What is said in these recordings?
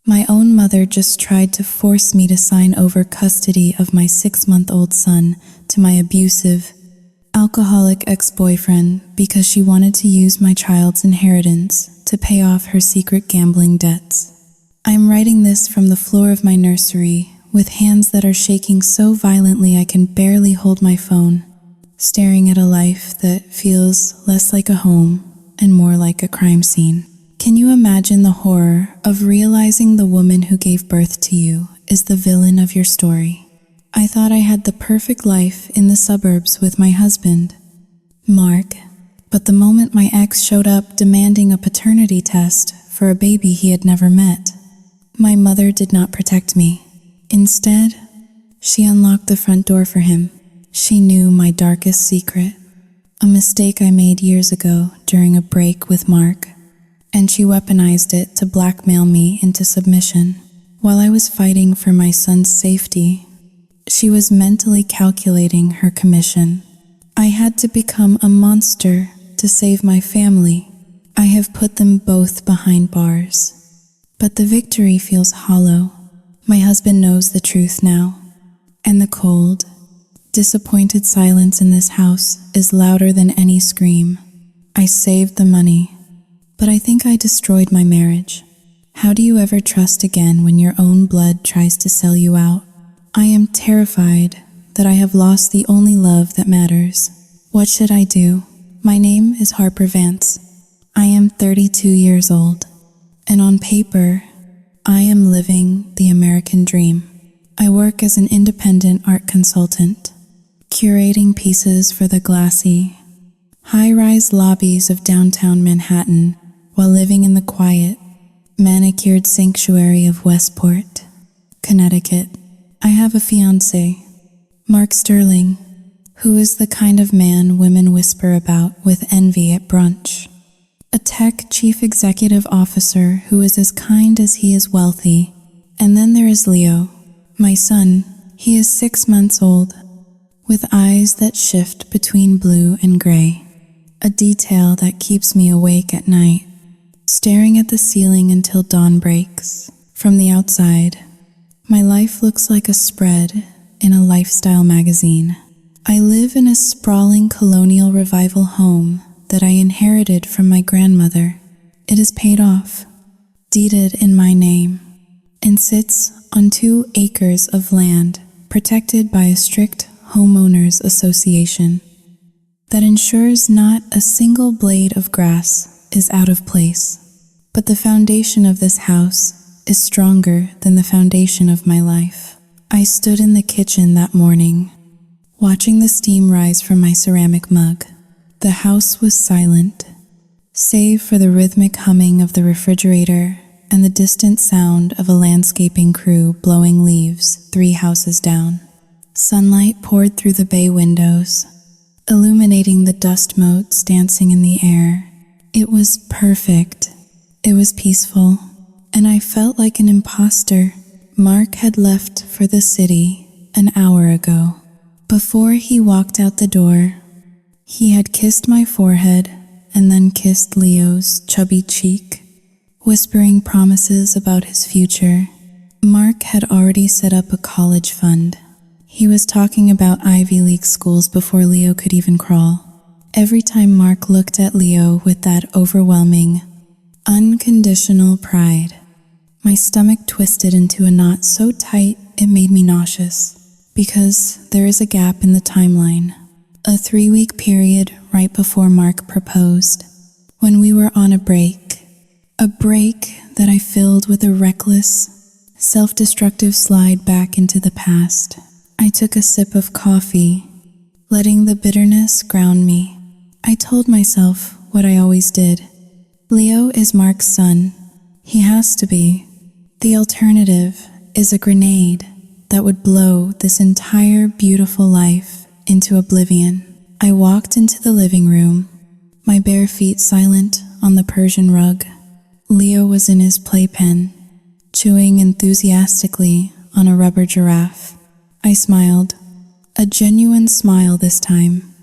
My own mother just tried to force me to sign over custody of my 6-month-old son to my abusive, alcoholic ex-boyfriend because she wanted to use my child's inheritance to pay off her secret gambling debts. I'm writing this from the floor of my nursery with hands that are shaking so violently I can barely hold my phone, staring at a life that feels less like a home and more like a crime scene. Can you imagine the horror of realizing the woman who gave birth to you is the villain of your story? I thought I had the perfect life in the suburbs with my husband, Mark, but the moment my ex showed up demanding a paternity test for a baby he had never met, my mother did not protect me. Instead, she unlocked the front door for him. She knew my darkest secret, a mistake I made years ago during a break with Mark, and she weaponized it to blackmail me into submission. While I was fighting for my son's safety, she was mentally calculating her commission. I had to become a monster to save my family. I have put them both behind bars, but the victory feels hollow. My husband knows the truth now, and the cold, disappointed silence in this house is louder than any scream. I saved the money, but I think I destroyed my marriage. How do you ever trust again when your own blood tries to sell you out? I am terrified that I have lost the only love that matters. What should I do? My name is Harper Vance. I am 32 years old, and on paper, I am living the American dream. I work as an independent art consultant, curating pieces for the glassy, high-rise lobbies of downtown Manhattan while living in the quiet, manicured sanctuary of Westport, Connecticut. I have a fiancé, Mark Sterling, who is the kind of man women whisper about with envy at brunch. A tech chief executive officer who is as kind as he is wealthy. And then there is Leo, my son. He is 6 months old, with eyes that shift between blue and gray, a detail that keeps me awake at night, staring at the ceiling until dawn breaks. From the outside, my life looks like a spread in a lifestyle magazine. I live in a sprawling colonial revival home that I inherited from my grandmother. It is paid off, deeded in my name, and sits on 2 acres of land protected by a strict homeowners association that ensures not a single blade of grass is out of place. But the foundation of this house is stronger than the foundation of my life. I stood in the kitchen that morning, watching the steam rise from my ceramic mug. The house was silent, save for the rhythmic humming of the refrigerator and the distant sound of a landscaping crew blowing leaves 3 houses down. Sunlight poured through the bay windows, illuminating the dust motes dancing in the air. It was perfect. It was peaceful, and I felt like an imposter. Mark had left for the city an hour ago. Before he walked out the door, he had kissed my forehead and then kissed Leo's chubby cheek, whispering promises about his future. Mark had already set up a college fund. He was talking about Ivy League schools before Leo could even crawl. Every time Mark looked at Leo with that overwhelming, unconditional pride, my stomach twisted into a knot so tight it made me nauseous. Because there is a gap in the timeline, a 3-week period right before Mark proposed, when we were on a break that I filled with a reckless, self-destructive slide back into the past. I took a sip of coffee, letting the bitterness ground me. I told myself what I always did. Leo is Mark's son. He has to be. The alternative is a grenade that would blow this entire beautiful life into oblivion. I walked into the living room, my bare feet silent on the Persian rug. Leo was in his playpen, chewing enthusiastically on a rubber giraffe. I smiled, a genuine smile this time,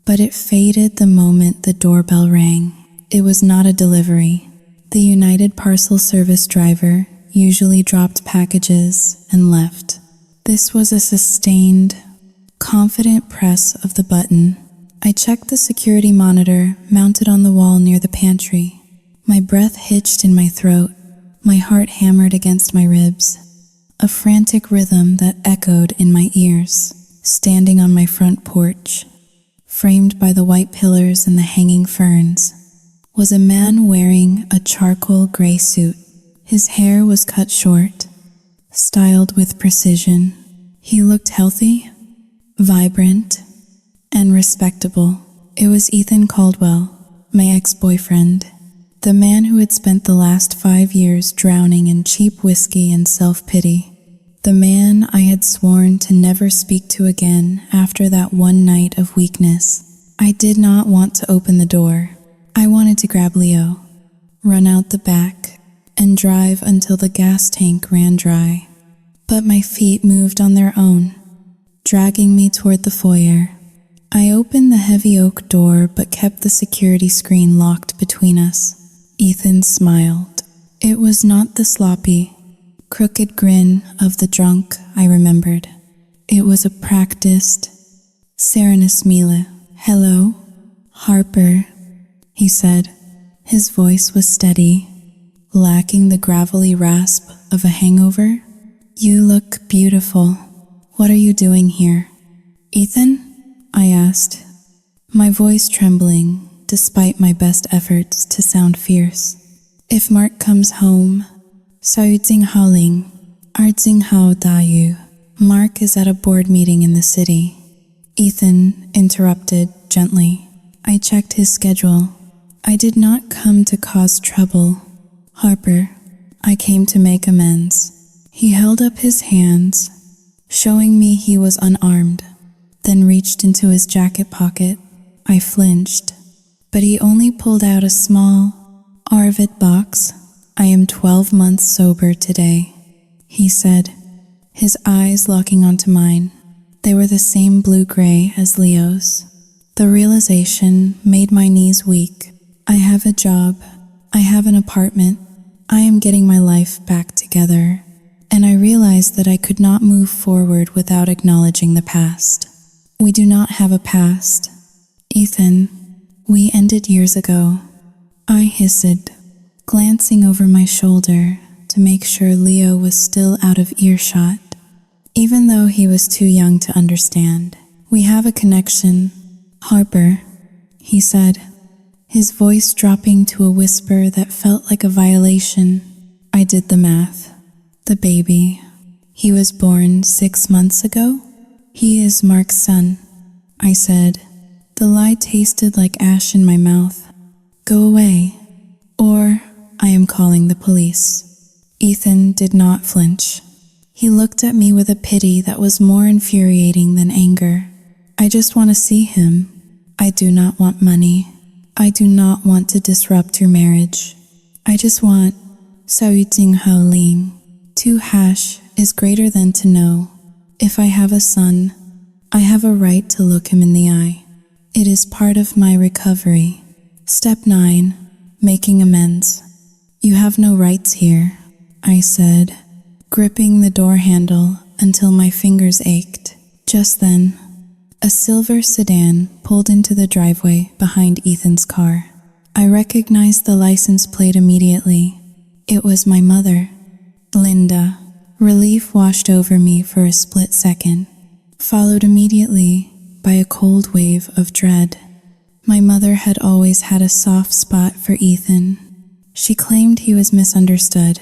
but it faded the moment the doorbell rang. It was not a delivery. The United Parcel Service driver usually dropped packages and left. This was a sustained, confident press of the button. I checked the security monitor mounted on the wall near the pantry. My breath hitched in my throat. My heart hammered against my ribs. A frantic rhythm that echoed in my ears. Standing on my front porch, framed by the white pillars and the hanging ferns, was a man wearing a charcoal gray suit. His hair was cut short, styled with precision. He looked healthy, vibrant, and respectable. It was Ethan Caldwell, my ex-boyfriend, the man who had spent the last 5 years drowning in cheap whiskey and self-pity. The man I had sworn to never speak to again after that one night of weakness. I did not want to open the door. I wanted to grab Leo, run out the back, and drive until the gas tank ran dry. But my feet moved on their own, dragging me toward the foyer. I opened the heavy oak door but kept the security screen locked between us. Ethan smiled. It was not the sloppy, crooked grin of the drunk I remembered. It was a practiced, serenus mile. "Hello, Harper," he said. His voice was steady, lacking the gravelly rasp of a hangover. "You look beautiful. What are you doing here?" "Ethan?" I asked, my voice trembling despite my best efforts to sound fierce. "If Mark comes home, Saoyuting Ling, Artsing Hao Dayu." Mark is at a board meeting in the city. Ethan interrupted gently. I checked his schedule. "I did not come to cause trouble, Harper. I came to make amends." He held up his hands, showing me he was unarmed, then reached into his jacket pocket. I flinched, but he only pulled out a small Arvid box. "I am 12 months sober today," he said, his eyes locking onto mine. They were the same blue-gray as Leo's. The realization made my knees weak. I have a job. I have an apartment. I am getting my life back together. And I realized that I could not move forward without acknowledging the past. We do not have a past. "Ethan, we ended years ago," I hissed, glancing over my shoulder to make sure Leo was still out of earshot, even though he was too young to understand. "We have a connection, Harper," he said, his voice dropping to a whisper that felt like a violation. I did the math. The baby. He was born 6 months ago? "He is Mark's son," I said. The lie tasted like ash in my mouth. "Go away, or I am calling the police." Ethan did not flinch. He looked at me with a pity that was more infuriating than anger. "I just want to see him. I do not want money. I do not want to disrupt your marriage. I just want Saoyuting Ling. 2 hash is greater than to know. If I have a son, I have a right to look him in the eye. It is part of my recovery." Step 9. Making amends. "You have no rights here," I said, gripping the door handle until my fingers ached. Just then, a silver sedan pulled into the driveway behind Ethan's car. I recognized the license plate immediately. It was my mother, Linda. Relief washed over me for a split second, followed immediately by a cold wave of dread. My mother had always had a soft spot for Ethan. She claimed he was misunderstood,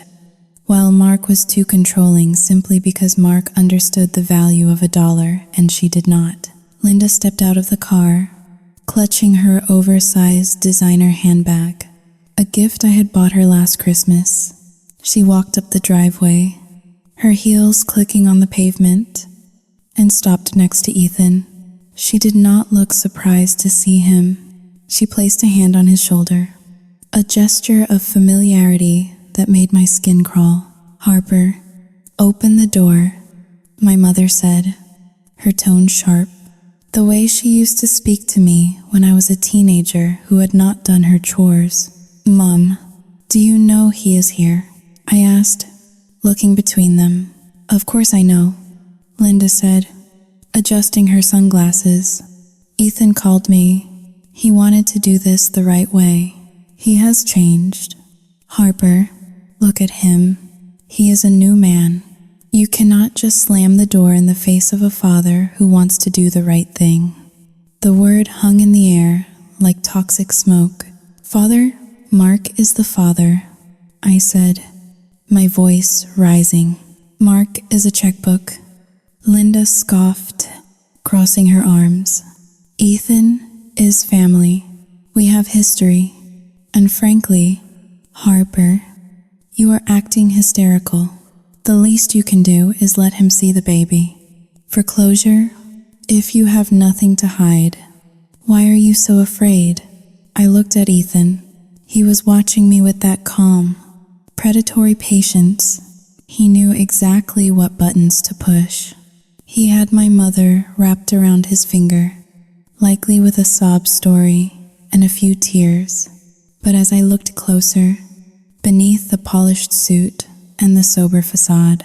while Mark was too controlling simply because Mark understood the value of $1 and she did not. Linda stepped out of the car, clutching her oversized designer handbag, a gift I had bought her last Christmas. She walked up the driveway, her heels clicking on the pavement, and stopped next to Ethan. She did not look surprised to see him. She placed a hand on his shoulder, a gesture of familiarity that made my skin crawl. "Harper, open the door," my mother said, her tone sharp, the way she used to speak to me when I was a teenager who had not done her chores. "Mom, do you know he is here?" I asked, looking between them. Of course I know, Linda said, adjusting her sunglasses. Ethan called me. He wanted to do this the right way. He has changed. Harper, look at him. He is a new man. You cannot just slam the door in the face of a father who wants to do the right thing. The word hung in the air like toxic smoke. Father, Mark is the father, I said, my voice rising. Mark is a checkbook. Linda scoffed, crossing her arms. Ethan is family. We have history. And frankly, Harper, you are acting hysterical. The least you can do is let him see the baby. For closure, if you have nothing to hide, why are you so afraid? I looked at Ethan. He was watching me with that calm, predatory patience. He knew exactly what buttons to push. He had my mother wrapped around his finger, likely with a sob story and a few tears. But as I looked closer, beneath the polished suit and the sober facade,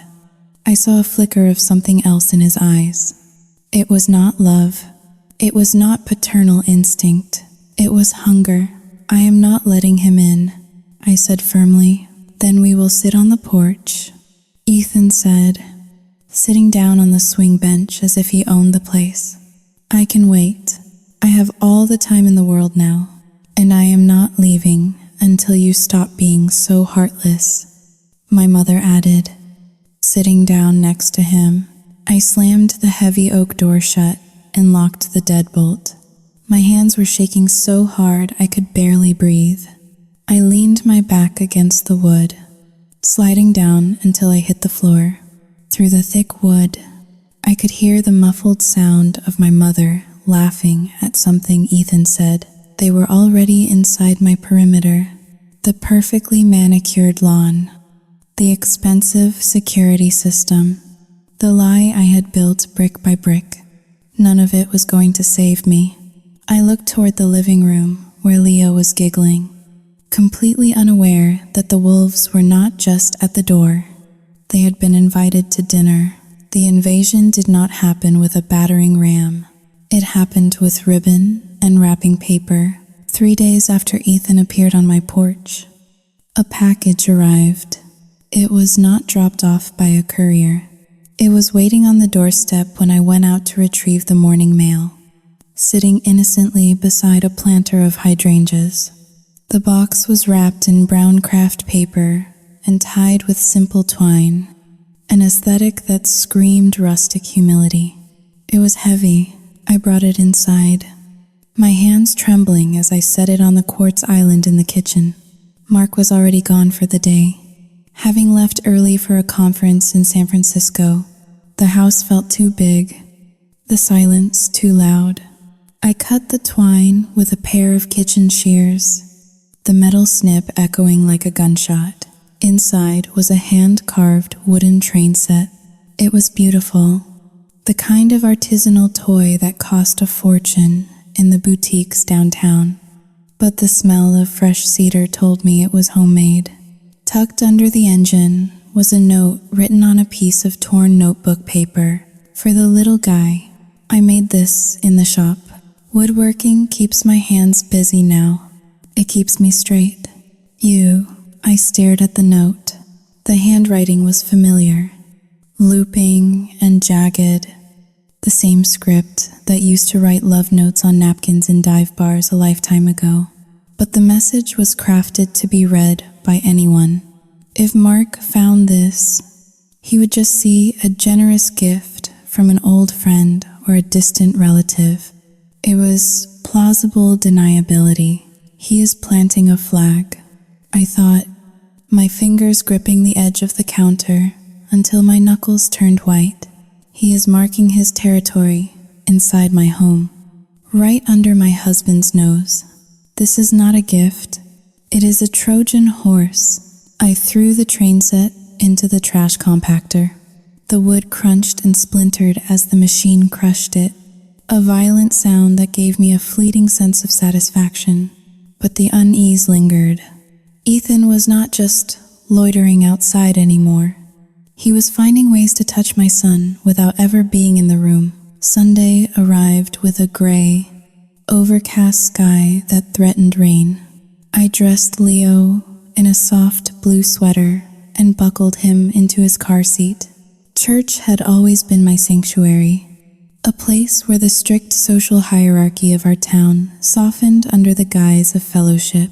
I saw a flicker of something else in his eyes. It was not love. It was not paternal instinct. It was hunger. I am not letting him in, I said firmly. Then we will sit on the porch, Ethan said, sitting down on the swing bench as if he owned the place. I can wait. I have all the time in the world now, and I am not leaving until you stop being so heartless, my mother added, sitting down next to him. I slammed the heavy oak door shut and locked the deadbolt. My hands were shaking so hard I could barely breathe. I leaned my back against the wood, sliding down until I hit the floor. Through the thick wood, I could hear the muffled sound of my mother laughing at something Ethan said. They were already inside my perimeter, the perfectly manicured lawn, the expensive security system, the lie I had built brick by brick. None of it was going to save me. I looked toward the living room where Leo was giggling, completely unaware that the wolves were not just at the door. They had been invited to dinner. The invasion did not happen with a battering ram. It happened with ribbon and wrapping paper. 3 days after Ethan appeared on my porch, a package arrived. It was not dropped off by a courier. It was waiting on the doorstep when I went out to retrieve the morning mail, sitting innocently beside a planter of hydrangeas. The box was wrapped in brown craft paper and tied with simple twine, an aesthetic that screamed rustic humility. It was heavy. I brought it inside, my hands trembling as I set it on the quartz island in the kitchen. Mark was already gone for the day, having left early for a conference in San Francisco. The house felt too big, the silence too loud. I cut the twine with a pair of kitchen shears, the metal snip echoing like a gunshot. Inside was a hand-carved wooden train set. It was beautiful, the kind of artisanal toy that cost a fortune in the boutiques downtown. But the smell of fresh cedar told me it was homemade. Tucked under the engine was a note written on a piece of torn notebook paper. For the little guy, I made this in the shop. Woodworking keeps my hands busy now. It keeps me straight. I stared at the note. The handwriting was familiar, looping and jagged. The same script that used to write love notes on napkins in dive bars a lifetime ago. But the message was crafted to be read by anyone. If Mark found this, he would just see a generous gift from an old friend or a distant relative. It was plausible deniability. He is planting a flag, I thought, my fingers gripping the edge of the counter until my knuckles turned white. He is marking his territory inside my home, right under my husband's nose. This is not a gift. It is a Trojan horse. I threw the train set into the trash compactor. The wood crunched and splintered as the machine crushed it, a violent sound that gave me a fleeting sense of satisfaction. But the unease lingered. Ethan was not just loitering outside anymore. He was finding ways to touch my son without ever being in the room. Sunday arrived with a gray, overcast sky that threatened rain. I dressed Leo in a soft blue sweater and buckled him into his car seat. Church had always been my sanctuary, a place where the strict social hierarchy of our town softened under the guise of fellowship.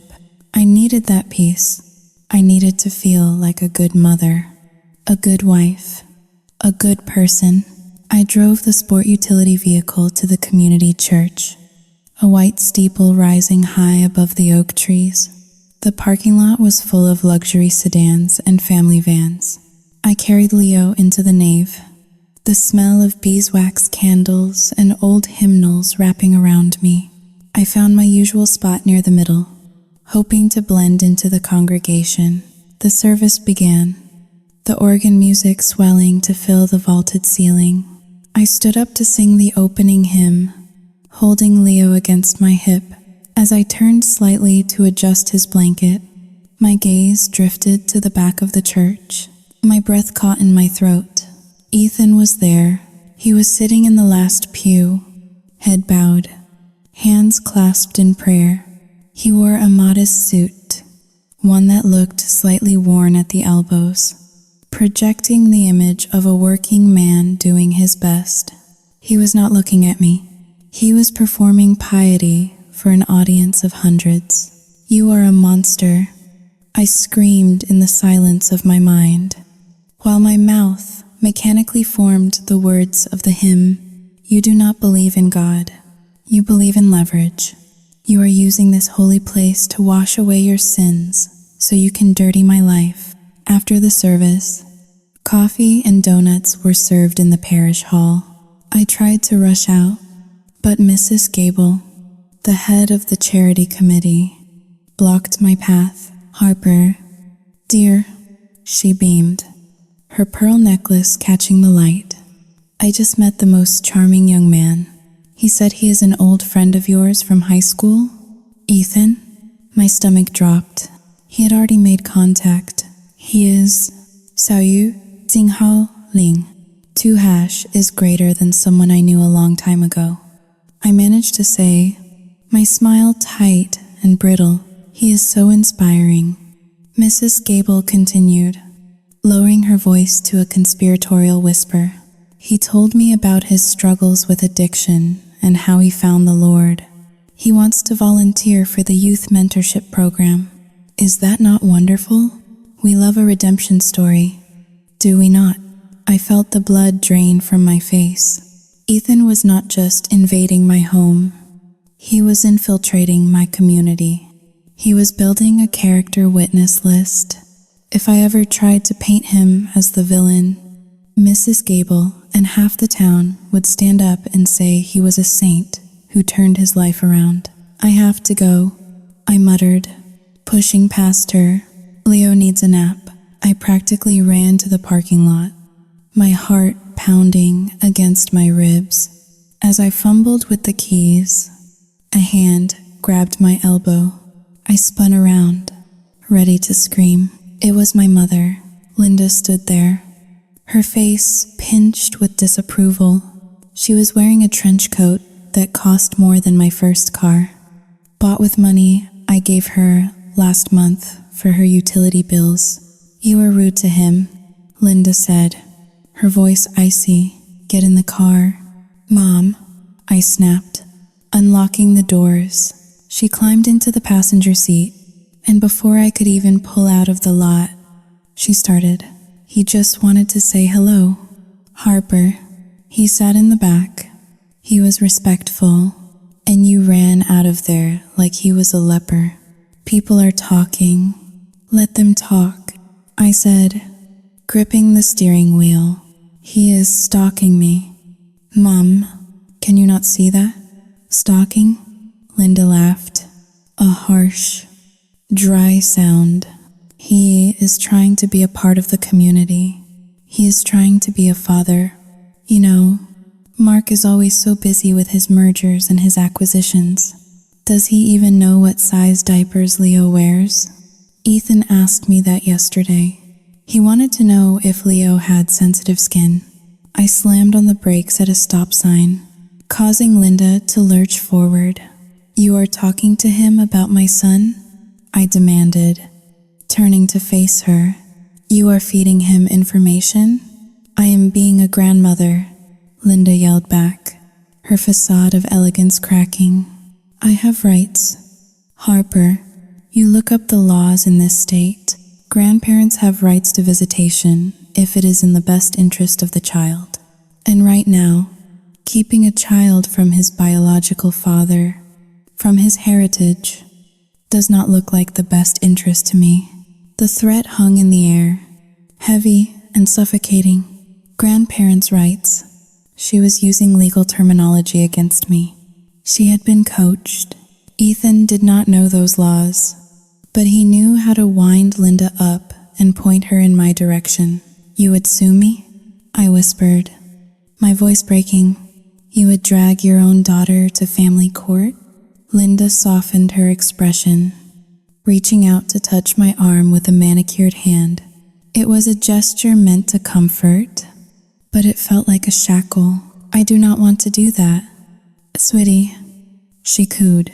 I needed that peace. I needed to feel like a good mother, a good wife, a good person. I drove the sport utility vehicle to the community church, a white steeple rising high above the oak trees. The parking lot was full of luxury sedans and family vans. I carried Leo into the nave, the smell of beeswax candles and old hymnals wrapping around me. I found my usual spot near the middle, hoping to blend into the congregation. The service began, the organ music swelling to fill the vaulted ceiling. I stood up to sing the opening hymn, holding Leo against my hip. As I turned slightly to adjust his blanket, my gaze drifted to the back of the church. My breath caught in my throat. Ethan was there. He was sitting in the last pew, head bowed, hands clasped in prayer. He wore a modest suit, one that looked slightly worn at the elbows, projecting the image of a working man doing his best. He was not looking at me. He was performing piety for an audience of hundreds. "You are a monster," I screamed in the silence of my mind, while my mouth mechanically formed the words of the hymn. "You do not believe in God. You believe in leverage. You are using this holy place to wash away your sins so you can dirty my life." After the service, coffee and donuts were served in the parish hall. I tried to rush out, but Mrs. Gable, the head of the charity committee, blocked my path. "Harper, dear," she beamed, her pearl necklace catching the light. "I just met the most charming young man. He said he is an old friend of yours from high school." "Ethan?" My stomach dropped. He had already made contact. "He is Xiaoyu Jinghao Ling. 2# is greater than someone I knew a long time ago." I managed to say, my smile tight and brittle. "He is so inspiring." Mrs. Gable continued, lowering her voice to a conspiratorial whisper. "He told me about his struggles with addiction and how he found the Lord. He wants to volunteer for the youth mentorship program. Is that not wonderful? We love a redemption story, do we not?" I felt the blood drain from my face. Ethan was not just invading my home. He was infiltrating my community. He was building a character witness list. If I ever tried to paint him as the villain, Mrs. Gable and half the town would stand up and say he was a saint who turned his life around. "I have to go," I muttered, pushing past her. "Leo needs a nap." I practically ran to the parking lot, my heart pounding against my ribs. As I fumbled with the keys, a hand grabbed my elbow. I spun around, ready to scream. It was my mother. Linda stood there, her face pinched with disapproval. She was wearing a trench coat that cost more than my first car, bought with money I gave her last month for her utility bills. "You were rude to him," Linda said, her voice icy. "Get in the car." "Mom," I snapped, unlocking the doors. She climbed into the passenger seat, and before I could even pull out of the lot, she started. "He just wanted to say hello." "Harper." He sat in the back. He was respectful, and you ran out of there like he was a leper. "People are talking. Let them talk," I said, gripping the steering wheel. "He is stalking me." "Mom, can you not see that? Stalking?" Linda laughed, a harsh, dry sound. "He is trying to be a part of the community. He is trying to be a father. You know, Mark is always so busy with his mergers and his acquisitions. Does he even know what size diapers Leo wears?" Ethan asked me that yesterday. He wanted to know if Leo had sensitive skin. I slammed on the brakes at a stop sign, causing Linda to lurch forward. "You are talking to him about my son?" I demanded, turning to face her. "You are feeding him information?" "I am being a grandmother," Linda yelled back, her facade of elegance cracking. "I have rights." "Harper, you look up the laws in this state. Grandparents have rights to visitation if it is in the best interest of the child. And right now, keeping a child from his biological father, from his heritage, does not look like the best interest to me." The threat hung in the air, heavy and suffocating. Grandparents' rights. She was using legal terminology against me. She had been coached. Ethan did not know those laws, but he knew how to wind Linda up and point her in my direction. "You would sue me?" I whispered, my voice breaking. "You would drag your own daughter to family court?" Linda softened her expression, reaching out to touch my arm with a manicured hand. It was a gesture meant to comfort, but it felt like a shackle. "I do not want to do that, sweetie," she cooed.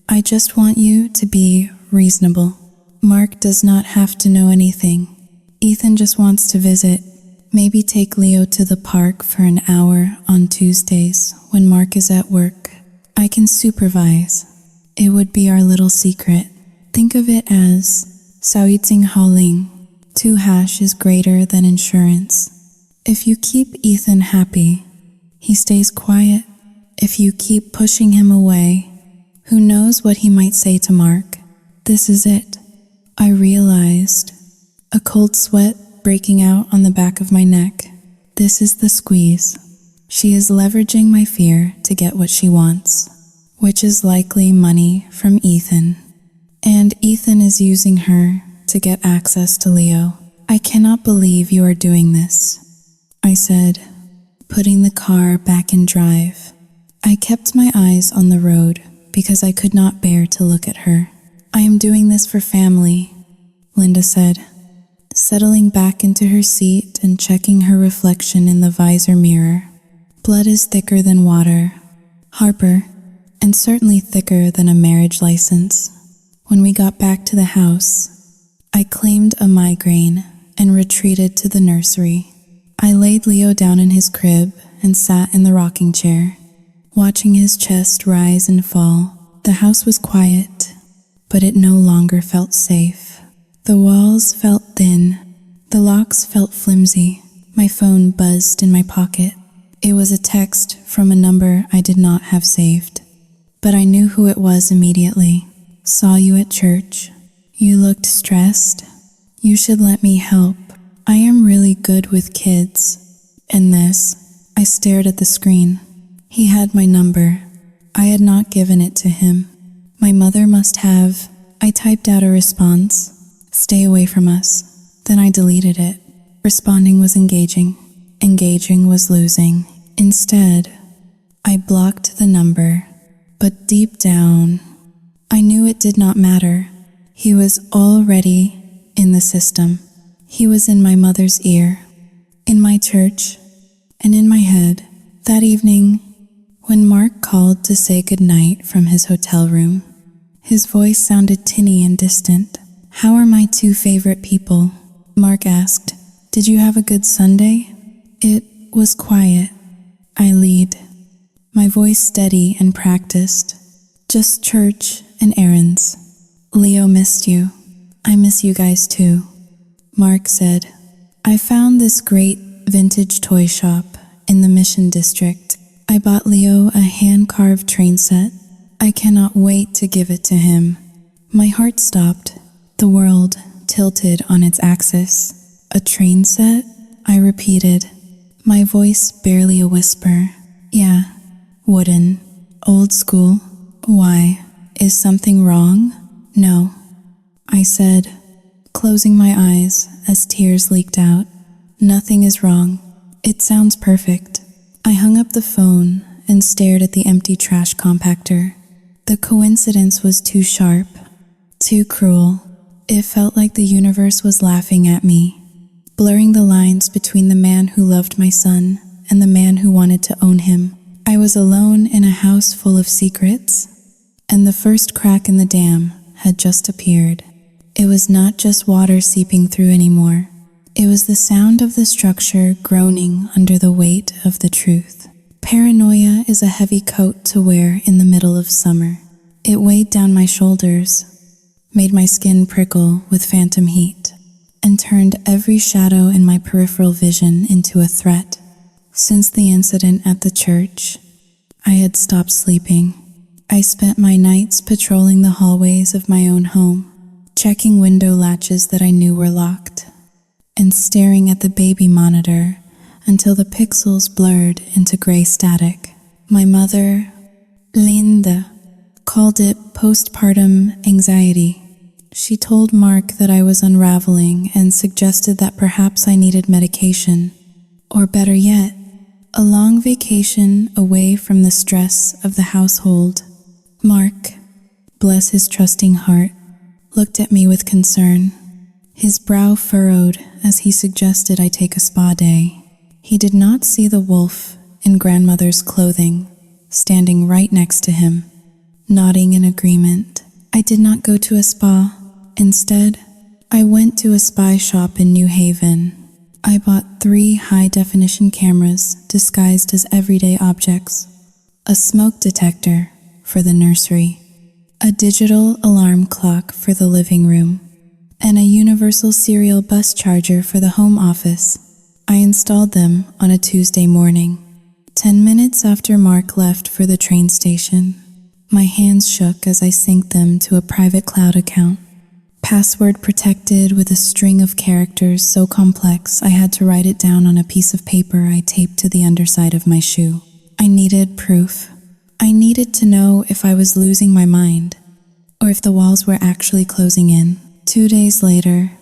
"I just want you to be reasonable. Mark does not have to know anything. Ethan just wants to visit. Maybe take Leo to the park for an hour on Tuesdays when Mark is at work. I can supervise. It would be our little secret. Think of it as Saoitsing Haoling. 2 hash is greater than insurance. If you keep Ethan happy, he stays quiet. If you keep pushing him away, who knows what he might say to Mark. This is it." I realized, a cold sweat breaking out on the back of my neck. This is the squeeze. She is leveraging my fear to get what she wants, which is likely money from Ethan. And Ethan is using her to get access to Leo. "I cannot believe you are doing this," I said, putting the car back in drive. I kept my eyes on the road because I could not bear to look at her. "I am doing this for family," Linda said, settling back into her seat and checking her reflection in the visor mirror. "Blood is thicker than water, Harper, and certainly thicker than a marriage license." When we got back to the house, I claimed a migraine and retreated to the nursery. I laid Leo down in his crib and sat in the rocking chair, watching his chest rise and fall. The house was quiet, but it no longer felt safe. The walls felt thin. The locks felt flimsy. My phone buzzed in my pocket. It was a text from a number I did not have saved, but I knew who it was immediately. "Saw you at church. You looked stressed. You should let me help. I am really good with kids." And this, I stared at the screen. He had my number. I had not given it to him. My mother must have. I typed out a response. "Stay away from us." Then I deleted it. Responding was engaging. Engaging was losing. Instead, I blocked the number. But deep down, I knew it did not matter. He was already in the system. He was in my mother's ear, in my church, and in my head. That evening, when Mark called to say goodnight from his hotel room, his voice sounded tinny and distant. "How are my 2 favorite people?" Mark asked. "Did you have a good Sunday?" "It was quiet," I lead, my voice steady and practiced. "Just church and errands." "Leo missed you." "I miss you guys too," Mark said. "I found this great vintage toy shop in the Mission District. I bought Leo a hand-carved train set. I cannot wait to give it to him." My heart stopped. The world tilted on its axis. "A train set?" I repeated, my voice barely a whisper. "Yeah, wooden, old school. Why? Is something wrong?" "No," I said, closing my eyes as tears leaked out. "Nothing is wrong. It sounds perfect." I hung up the phone and stared at the empty trash compactor. The coincidence was too sharp, too cruel. It felt like the universe was laughing at me. blurring the lines between the man who loved my son and the man who wanted to own him. I was alone in a house full of secrets, and the first crack in the dam had just appeared. It was not just water seeping through anymore. It was the sound of the structure groaning under the weight of the truth. Paranoia is a heavy coat to wear in the middle of summer. It weighed down my shoulders, made my skin prickle with phantom heat, and turned every shadow in my peripheral vision into a threat. Since the incident at the church, I had stopped sleeping. I spent my nights patrolling the hallways of my own home, checking window latches that I knew were locked, and staring at the baby monitor until the pixels blurred into gray static. My mother, Linda, called it postpartum anxiety. She told Mark that I was unraveling and suggested that perhaps I needed medication, or better yet, a long vacation away from the stress of the household. Mark, bless his trusting heart, looked at me with concern. His brow furrowed as he suggested I take a spa day. He did not see the wolf in grandmother's clothing, standing right next to him, nodding in agreement. I did not go to a spa. Instead, I went to a spy shop in New Haven. I bought 3 high-definition cameras disguised as everyday objects, a smoke detector for the nursery, a digital alarm clock for the living room, and a universal serial bus charger for the home office. I installed them on a Tuesday morning, 10 minutes after Mark left for the train station. My hands shook as I synced them to a private cloud account, password protected with a string of characters so complex I had to write it down on a piece of paper I taped to the underside of my shoe. I needed proof. I needed to know if I was losing my mind, or if the walls were actually closing in. 2 days later,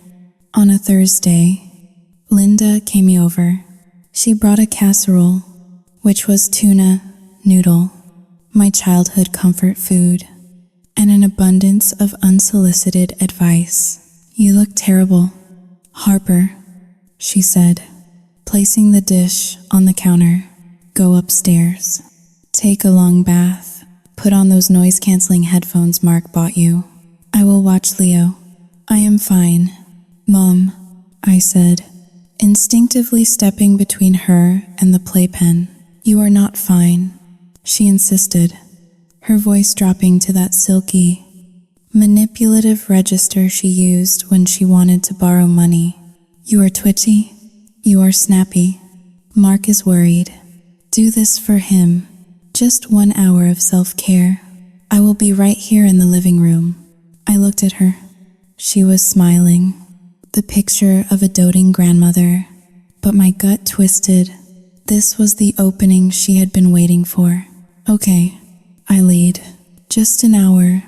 on a Thursday, Linda came over. She brought a casserole, which was tuna noodle, my childhood comfort food, and an abundance of unsolicited advice. "You look terrible, Harper," she said, placing the dish on the counter. "Go upstairs. Take a long bath. Put on those noise-canceling headphones Mark bought you. I will watch Leo. I am fine, Mom," I said, instinctively stepping between her and the playpen. "You are not fine," she insisted, her voice dropping to that silky, manipulative register she used when she wanted to borrow money. "You are twitchy. You are snappy. Mark is worried. Do this for him. Just 1 hour of self-care. I will be right here in the living room." I looked at her. She was smiling, the picture of a doting grandmother, but my gut twisted. This was the opening she had been waiting for. "Okay," I lead. "Just an hour."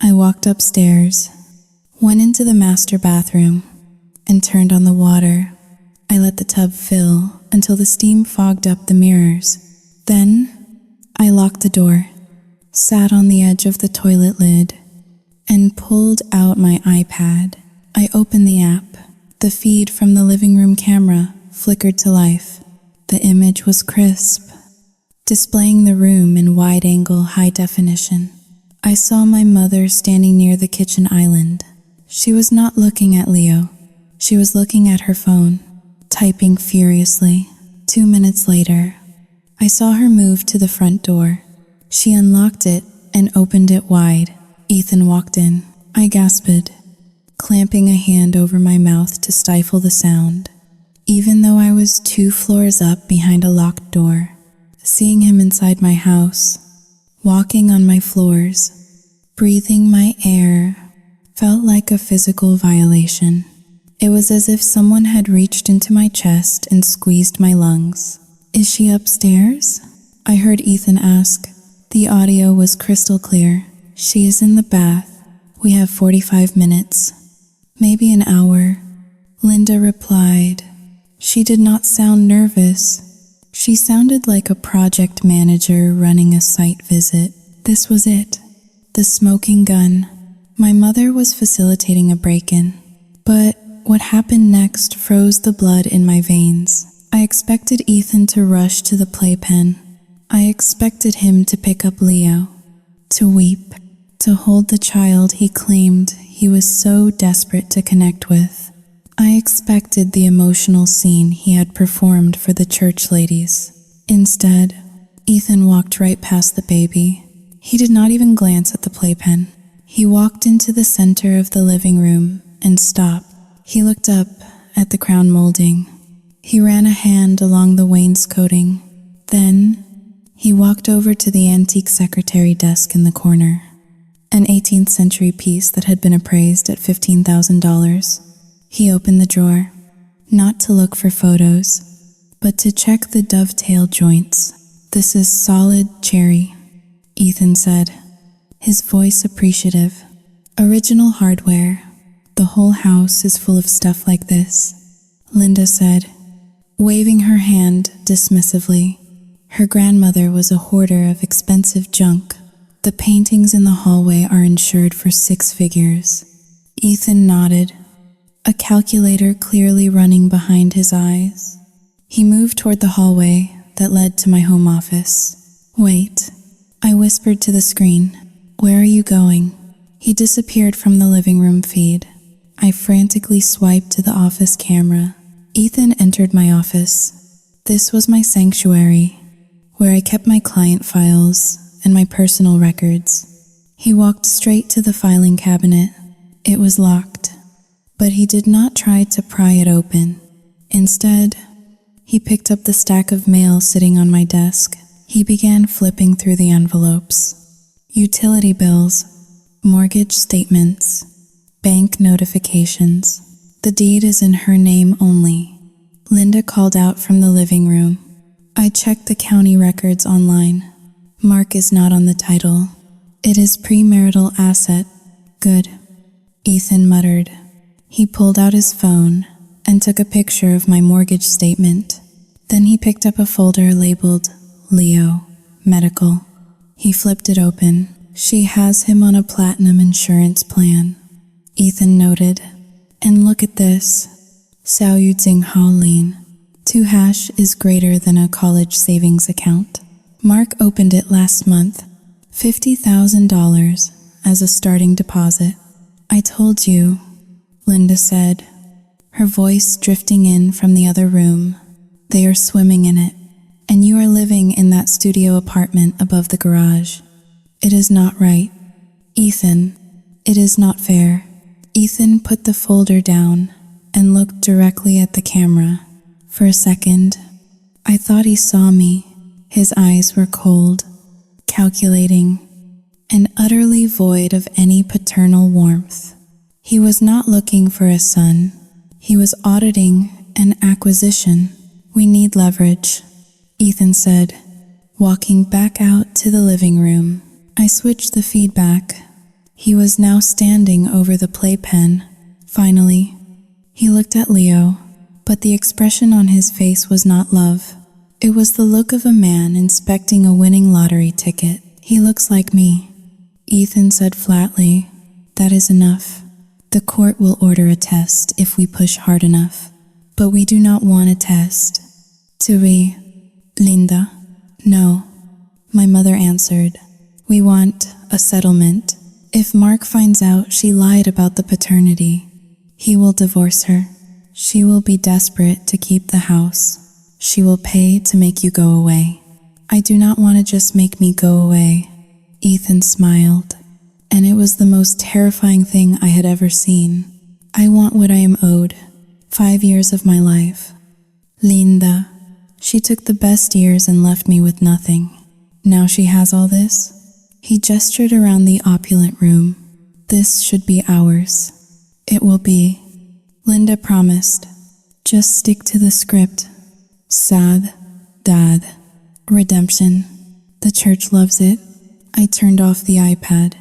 I walked upstairs, went into the master bathroom, and turned on the water. I let the tub fill until the steam fogged up the mirrors. Then, I locked the door, sat on the edge of the toilet lid, and pulled out my iPad. I opened the app. The feed from the living room camera flickered to life. The image was crisp, displaying the room in wide-angle high definition. I saw my mother standing near the kitchen island. She was not looking at Leo. She was looking at her phone, typing furiously. 2 minutes later, I saw her move to the front door. She unlocked it and opened it wide. Ethan walked in. I gasped, clamping a hand over my mouth to stifle the sound. Even though I was 2 floors up behind a locked door, seeing him inside my house, walking on my floors, breathing my air, felt like a physical violation. It was as if someone had reached into my chest and squeezed my lungs. "Is she upstairs?" I heard Ethan ask. The audio was crystal clear. "She is in the bath. We have 45 minutes. Maybe an hour," Linda replied. She did not sound nervous. She sounded like a project manager running a site visit. This was it. The smoking gun. My mother was facilitating a break-in. But what happened next froze the blood in my veins. I expected Ethan to rush to the playpen. I expected him to pick up Leo, to weep, to hold the child he claimed he was so desperate to connect with. I expected the emotional scene he had performed for the church ladies. Instead, Ethan walked right past the baby. He did not even glance at the playpen. He walked into the center of the living room and stopped. He looked up at the crown molding. He ran a hand along the wainscoting. Then, he walked over to the antique secretary desk in the corner, an 18th century piece that had been appraised at $15,000. He opened the drawer, not to look for photos, but to check the dovetail joints. "This is solid cherry," Ethan said, his voice appreciative. "Original hardware. The whole house is full of stuff like this," Linda said, waving her hand dismissively. Her grandmother was a hoarder of expensive junk. "The paintings in the hallway are insured for 6 figures. Ethan nodded, a calculator clearly running behind his eyes. He moved toward the hallway that led to my home office. "Wait," I whispered to the screen. "Where are you going?" He disappeared from the living room feed. I frantically swiped to the office camera. Ethan entered my office. This was my sanctuary, where I kept my client files and my personal records. He walked straight to the filing cabinet. It was locked, but he did not try to pry it open. Instead, he picked up the stack of mail sitting on my desk. He began flipping through the envelopes. Utility bills, mortgage statements, bank notifications. "The deed is in her name only," Linda called out from the living room. I checked the county records online. "Mark is not on the title. It is premarital asset." "Good," Ethan muttered. He pulled out his phone and took a picture of my mortgage statement. Then he picked up a folder labeled Leo, Medical. He flipped it open. "She has him on a platinum insurance plan," Ethan noted. "And look at this. Sao Yu Tsing Hao Lin. 2# is greater than a college savings account. Mark opened it last month. $50,000 as a starting deposit." "I told you," Linda said, her voice drifting in from the other room. "They are swimming in it, and you are living in that studio apartment above the garage. It is not right. Ethan, it is not fair." Ethan put the folder down and looked directly at the camera. For a second, I thought he saw me. His eyes were cold, calculating, and utterly void of any paternal warmth. He was not looking for a son. He was auditing an acquisition. "We need leverage," Ethan said, walking back out to the living room. I switched the feedback. He was now standing over the playpen. Finally, he looked at Leo, but the expression on his face was not love. It was the look of a man inspecting a winning lottery ticket. "He looks like me," Ethan said flatly. "That is enough. The court will order a test if we push hard enough. But we do not want a test. Do we, Linda?" "No," my mother answered. "We want a settlement. If Mark finds out she lied about the paternity, he will divorce her. She will be desperate to keep the house. She will pay to make you go away." "I do not want to just make me go away," Ethan smiled, and it was the most terrifying thing I had ever seen. "I want what I am owed. 5 years of my life. Linda, she took the best years and left me with nothing. Now she has all this." He gestured around the opulent room. "This should be ours." "It will be," Linda promised. "Just stick to the script. Sad, dad, redemption. The church loves it." I turned off the iPad.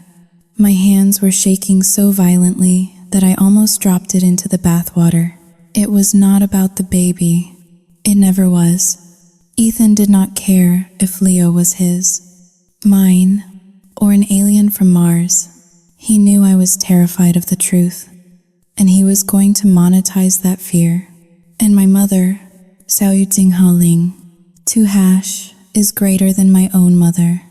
My hands were shaking so violently that I almost dropped it into the bathwater. It was not about the baby. It never was. Ethan did not care if Leo was his, mine, or an alien from Mars. He knew I was terrified of the truth. and he was going to monetize that fear. And my mother, Xiao Yu Jing Hao Ling, 2 hash is greater than my own mother.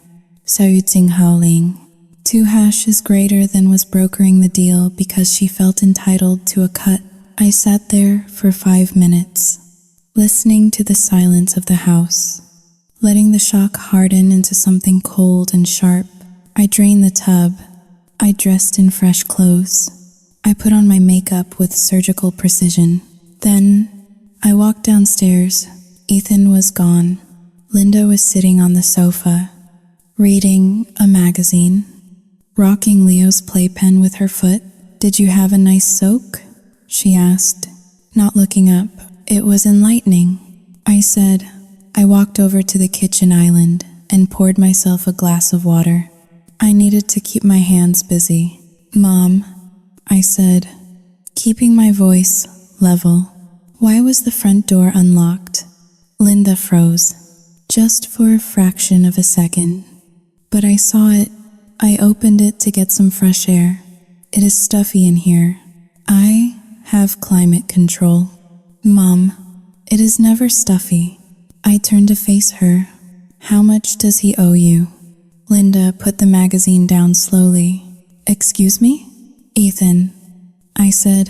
Xiao Yu Jing Hao Ling, 2 hash is greater than was brokering the deal because she felt entitled to a cut. I sat there for 5 minutes, listening to the silence of the house, letting the shock harden into something cold and sharp. I drained the tub. I dressed in fresh clothes. I put on my makeup with surgical precision. Then, I walked downstairs. Ethan was gone. Linda was sitting on the sofa, reading a magazine, rocking Leo's playpen with her foot. "Did you have a nice soak?" she asked, not looking up. It was enlightening. I said. I walked over to the kitchen island and poured myself a glass of water. I needed to keep my hands busy. "Mom," I said, keeping my voice level, "why was the front door unlocked?" Linda froze, just for a fraction of a second. But I saw it. I opened it to get some fresh air. "It is stuffy in here. I have climate control." "Mom, it is never stuffy." I turned to face her. "How much does he owe you?" Linda put the magazine down slowly. "Excuse me?" "Ethan," I said,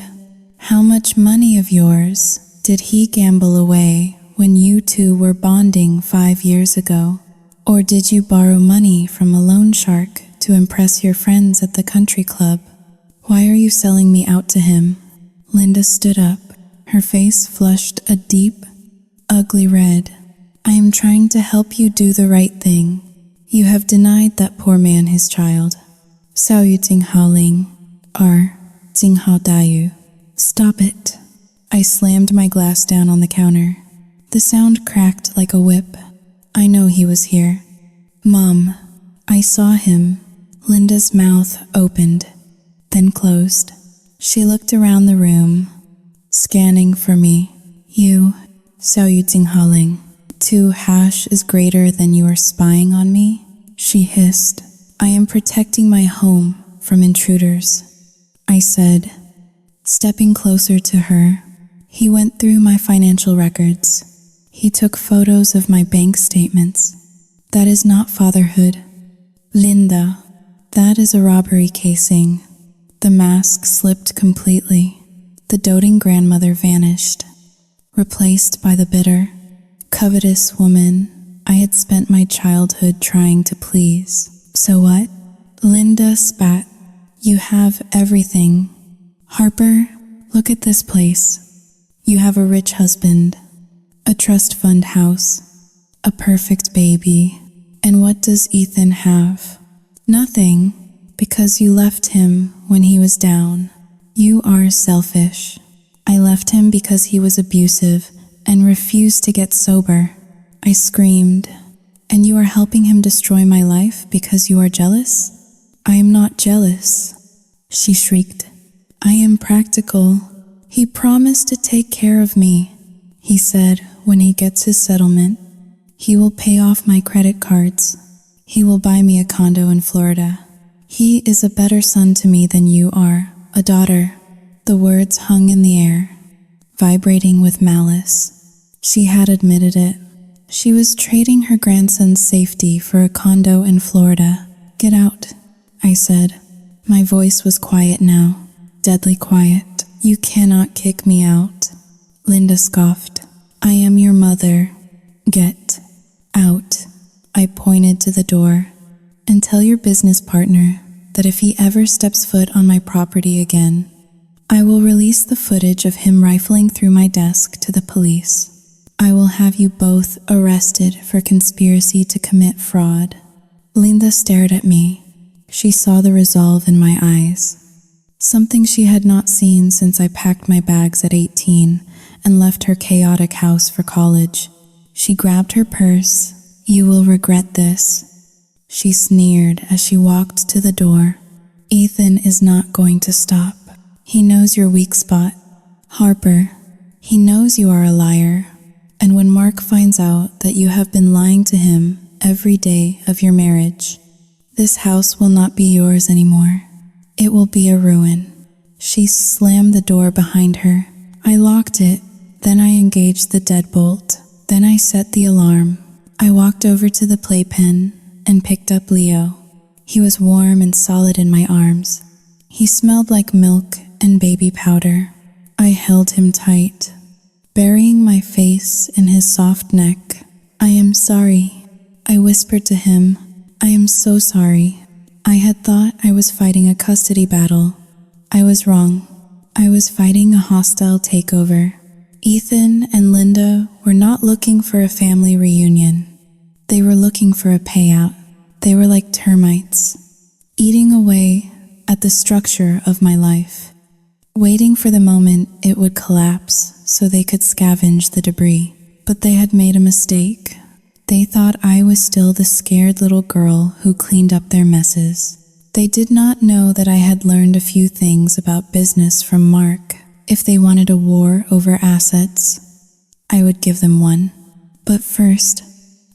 "how much money of yours did he gamble away when you two were bonding 5 years ago? Or did you borrow money from a loan shark to impress your friends at the country club? Why are you selling me out to him?" Linda stood up. Her face flushed a deep, ugly red. "I am trying to help you do the right thing. You have denied that poor man his child." Xiao Yu Jing Hao Ling, R. Jing Hao Dayu. "Stop it." I slammed my glass down on the counter. The sound cracked like a whip. I know he was here. "Mom, I saw him." Linda's mouth opened, then closed. She looked around the room, scanning for me. "You, Xiao Yu Jing Hao Ling, 2 hash is greater than you are spying on me?" She hissed. "I am protecting my home from intruders," I said, stepping closer to her. He went through my financial records. He took photos of my bank statements. That is not fatherhood. "Linda, that is a robbery casing." The mask slipped completely. The doting grandmother vanished, replaced by the bitter, covetous woman I had spent my childhood trying to please. "So what?" Linda spat. "You have everything. Harper, look at this place. You have a rich husband, a trust fund house, a perfect baby. And what does Ethan have? Nothing, because you left him when he was down. You are selfish. I left him because he was abusive and refused to get sober." I screamed. "And you are helping him destroy my life because you are jealous?" "I am not jealous," she shrieked. "I am practical. He promised to take care of me. He said when he gets his settlement, he will pay off my credit cards. He will buy me a condo in Florida. He is a better son to me than you are, a daughter." The words hung in the air, vibrating with malice. She had admitted it. She was trading her grandson's safety for a condo in Florida. "Get out," I said. My voice was quiet now, deadly quiet. "You cannot kick me out." Linda scoffed. "I am your mother. Get out." I pointed to the door. "And tell your business partner that if he ever steps foot on my property again, I will release the footage of him rifling through my desk to the police. I will have you both arrested for conspiracy to commit fraud." Linda stared at me. She saw the resolve in my eyes, something she had not seen since I packed my bags at 18 and left her chaotic house for college. She grabbed her purse. "You will regret this," she sneered as she walked to the door. "Ethan is not going to stop. He knows your weak spot. Harper, he knows you are a liar. And when Mark finds out that you have been lying to him every day of your marriage, this house will not be yours anymore. It will be a ruin." She slammed the door behind her. I locked it. Then I engaged the deadbolt. Then I set the alarm. I walked over to the playpen and picked up Leo. He was warm and solid in my arms. He smelled like milk and baby powder. I held him tight, burying my face in his soft neck. "I am sorry," I whispered to him. "I am so sorry. I had thought I was fighting a custody battle. I was wrong. I was fighting a hostile takeover." Ethan and Linda were not looking for a family reunion. They were looking for a payout. They were like termites, eating away at the structure of my life, waiting for the moment it would collapse so they could scavenge the debris. But they had made a mistake. They thought I was still the scared little girl who cleaned up their messes. They did not know that I had learned a few things about business from Mark. If they wanted a war over assets, I would give them one. But first,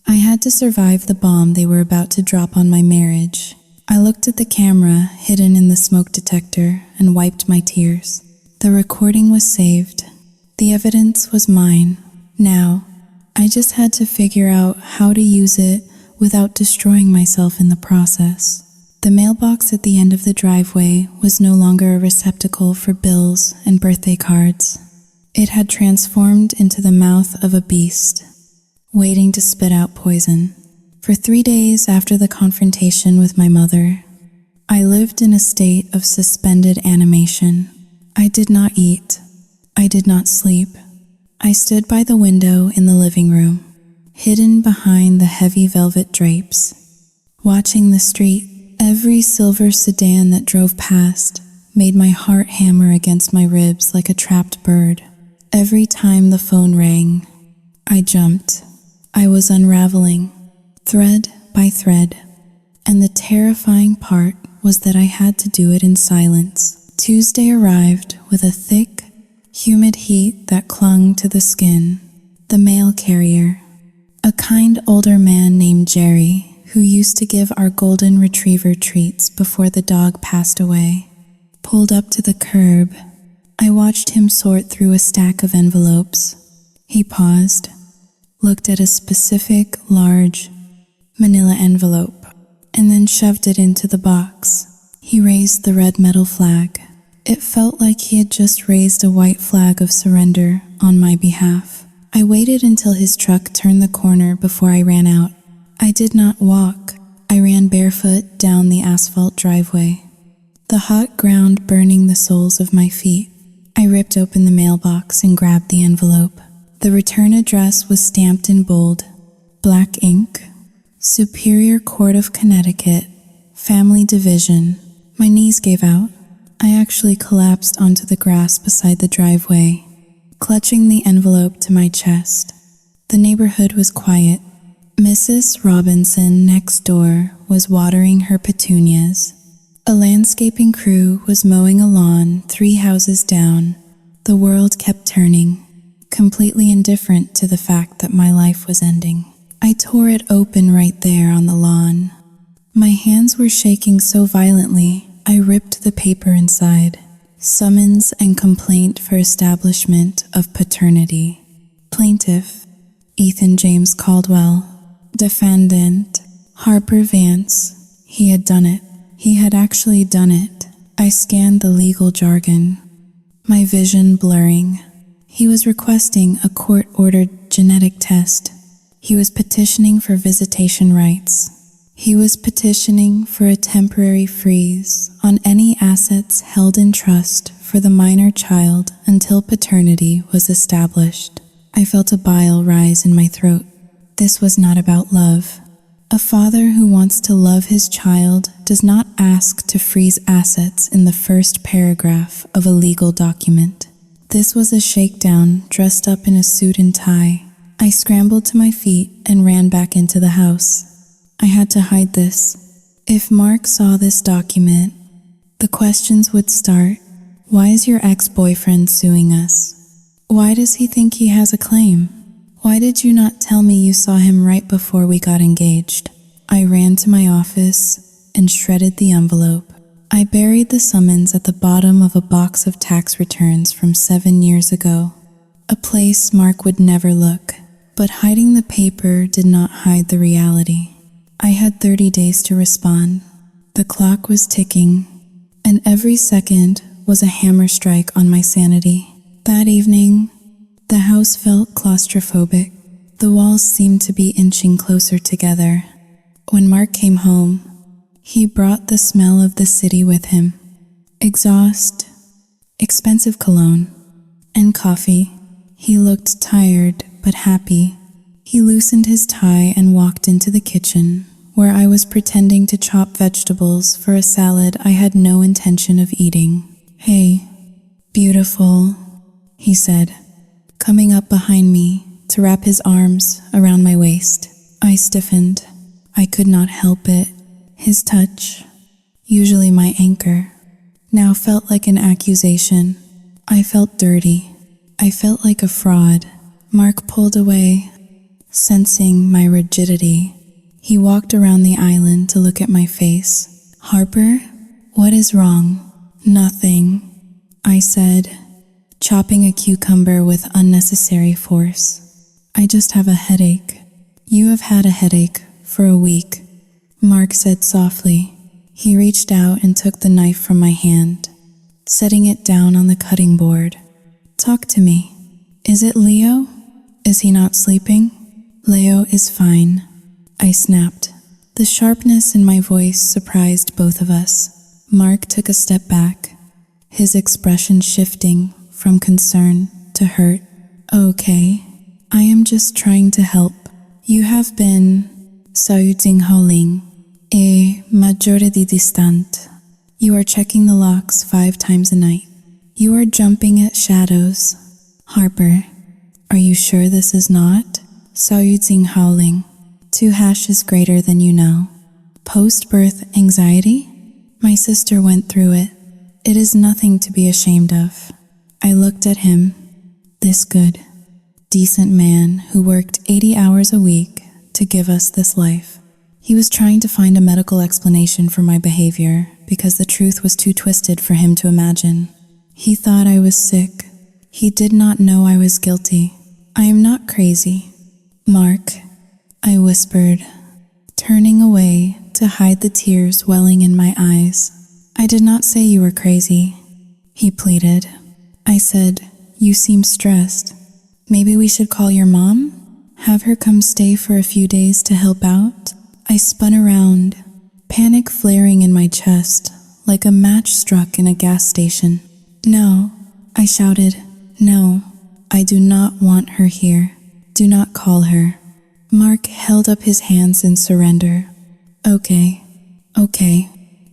I had to survive the bomb they were about to drop on my marriage. I looked at the camera hidden in the smoke detector and wiped my tears. The recording was saved. The evidence was mine. Now, I just had to figure out how to use it without destroying myself in the process. The mailbox at the end of the driveway was no longer a receptacle for bills and birthday cards. It had transformed into the mouth of a beast, waiting to spit out poison. For 3 days after the confrontation with my mother, I lived in a state of suspended animation. I did not eat. I did not sleep. I stood by the window in the living room, hidden behind the heavy velvet drapes, watching the street. Every silver sedan that drove past made my heart hammer against my ribs like a trapped bird. Every time the phone rang, I jumped. I was unraveling, thread by thread, and the terrifying part was that I had to do it in silence. Tuesday arrived with a thick, humid heat that clung to the skin. The mail carrier, a kind older man named Jerry, who used to give our golden retriever treats before the dog passed away, pulled up to the curb. I watched him sort through a stack of envelopes. He paused, looked at a specific, large, manila envelope, and then shoved it into the box. He raised the red metal flag. It felt like he had just raised a white flag of surrender on my behalf. I waited until his truck turned the corner before I ran out. I did not walk. I ran barefoot down the asphalt driveway, the hot ground burning the soles of my feet. I ripped open the mailbox and grabbed the envelope. The return address was stamped in bold, black ink. Superior Court of Connecticut, Family Division. My knees gave out. I actually collapsed onto the grass beside the driveway, clutching the envelope to my chest. The neighborhood was quiet. Mrs. Robinson next door was watering her petunias. A landscaping crew was mowing a lawn 3 houses down. The world kept turning, completely indifferent to the fact that my life was ending. I tore it open right there on the lawn. My hands were shaking so violently, I ripped the paper inside. Summons and complaint for establishment of paternity. Plaintiff, Ethan James Caldwell. Defendant, Harper Vance. He had done it. He had actually done it. I scanned the legal jargon, my vision blurring. He was requesting a court-ordered genetic test. He was petitioning for visitation rights. He was petitioning for a temporary freeze on any assets held in trust for the minor child until paternity was established. I felt a bile rise in my throat. This was not about love. A father who wants to love his child does not ask to freeze assets in the first paragraph of a legal document. This was a shakedown dressed up in a suit and tie. I scrambled to my feet and ran back into the house. I had to hide this. If Mark saw this document, the questions would start. Why is your ex-boyfriend suing us? Why does he think he has a claim? Why did you not tell me you saw him right before we got engaged? I ran to my office and shredded the envelope. I buried the summons at the bottom of a box of tax returns from 7 years ago, a place Mark would never look. But hiding the paper did not hide the reality. I had 30 days to respond. The clock was ticking, and every second was a hammer strike on my sanity. That evening, the house felt claustrophobic. The walls seemed to be inching closer together. When Mark came home, he brought the smell of the city with him. Exhaust, expensive cologne, and coffee. He looked tired but happy. He loosened his tie and walked into the kitchen, where I was pretending to chop vegetables for a salad I had no intention of eating. "Hey, beautiful," he said, coming up behind me to wrap his arms around my waist. I stiffened. I could not help it. His touch, usually my anchor, now felt like an accusation. I felt dirty. I felt like a fraud. Mark pulled away, sensing my rigidity. He walked around the island to look at my face. "Harper, what is wrong?" "Nothing," I said, chopping a cucumber with unnecessary force. "I just have a headache." "You have had a headache for a week," Mark said softly. He reached out and took the knife from my hand, setting it down on the cutting board. "Talk to me. Is it Leo? Is he not sleeping?" "Leo is fine," I snapped. The sharpness in my voice surprised both of us. Mark took a step back, his expression shifting from concern to hurt. "Okay, I am just trying to help. You have been saluting e maggiore di distante. You are checking the locks 5 times a night. You are jumping at shadows. Harper, are you sure this is not saluting howling? 2 hashes greater than you know. Post-birth anxiety? My sister went through it. It is nothing to be ashamed of." I looked at him, this good, decent man who worked 80 hours a week to give us this life. He was trying to find a medical explanation for my behavior because the truth was too twisted for him to imagine. He thought I was sick. He did not know I was guilty. "I am not crazy, Mark," I whispered, turning away to hide the tears welling in my eyes. "I did not say you were crazy," he pleaded. I said, "You seem stressed. Maybe we should call your mom? Have her come stay for a few days to help out?" I spun around, panic flaring in my chest like a match struck in a gas station. "No," I shouted. "No, I do not want her here. Do not call her." Mark held up his hands in surrender. Okay,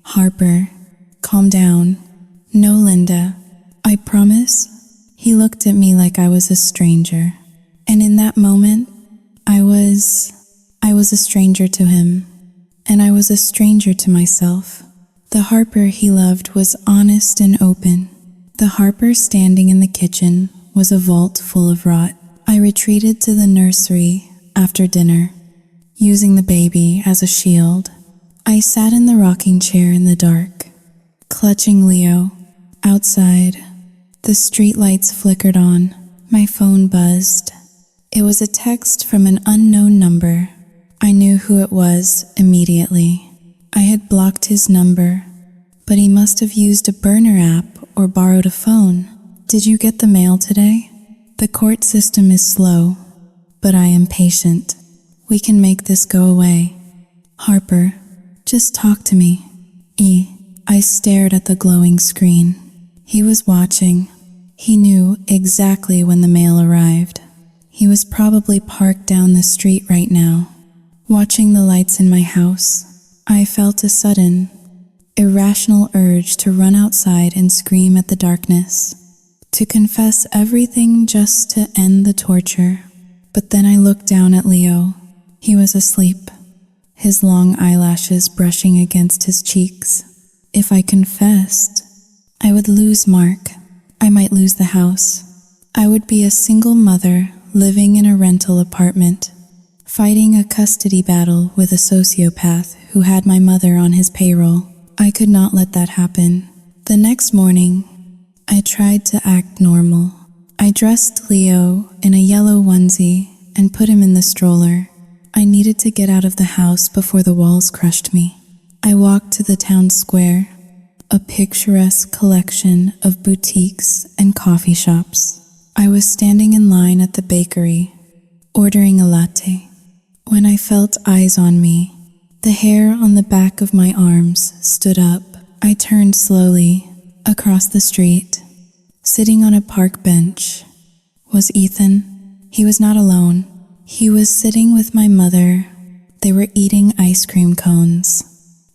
Harper, calm down. No, Linda, I promise." He looked at me like I was a stranger. And in that moment, I was a stranger to him. And I was a stranger to myself. The Harper he loved was honest and open. The Harper standing in the kitchen was a vault full of rot. I retreated to the nursery after dinner, using the baby as a shield. I sat in the rocking chair in the dark, clutching Leo. Outside, the street lights flickered on. My phone buzzed. It was a text from an unknown number. I knew who it was immediately. I had blocked his number, but he must have used a burner app or borrowed a phone. "Did you get the mail today? The court system is slow, but I am patient. We can make this go away. Harper, just talk to me." I stared at the glowing screen. He was watching. He knew exactly when the mail arrived. He was probably parked down the street right now, watching the lights in my house. I felt a sudden, irrational urge to run outside and scream at the darkness, to confess everything just to end the torture. But then I looked down at Leo. He was asleep, his long eyelashes brushing against his cheeks. If I confessed, I would lose Mark. I might lose the house. I would be a single mother living in a rental apartment, fighting a custody battle with a sociopath who had my mother on his payroll. I could not let that happen. The next morning, I tried to act normal. I dressed Leo in a yellow onesie and put him in the stroller. I needed to get out of the house before the walls crushed me. I walked to the town square, a picturesque collection of boutiques and coffee shops. I was standing in line at the bakery, ordering a latte, when I felt eyes on me. The hair on the back of my arms stood up. I turned slowly across the street. Sitting on a park bench was Ethan. He was not alone. He was sitting with my mother. They were eating ice cream cones,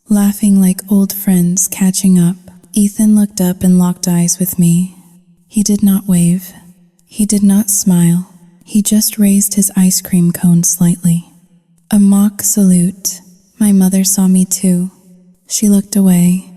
laughing like old friends catching up. Ethan looked up and locked eyes with me. He did not wave. He did not smile. He just raised his ice cream cone slightly. A mock salute. My mother saw me too. She looked away,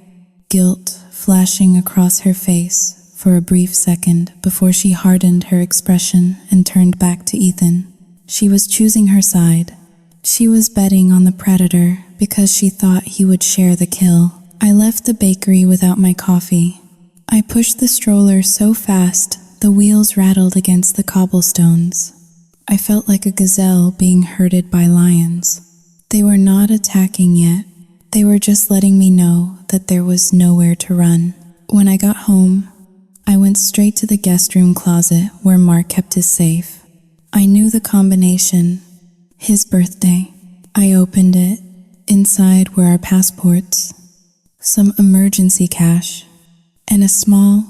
guilt flashing across her face for a brief second before she hardened her expression and turned back to Ethan. She was choosing her side. She was betting on the predator because she thought he would share the kill. I left the bakery without my coffee. I pushed the stroller so fast the wheels rattled against the cobblestones. I felt like a gazelle being herded by lions. They were not attacking yet. They were just letting me know that there was nowhere to run. When I got home, I went straight to the guest room closet where Mark kept his safe. I knew the combination. His birthday. I opened it. Inside were our passports, some emergency cash, and a small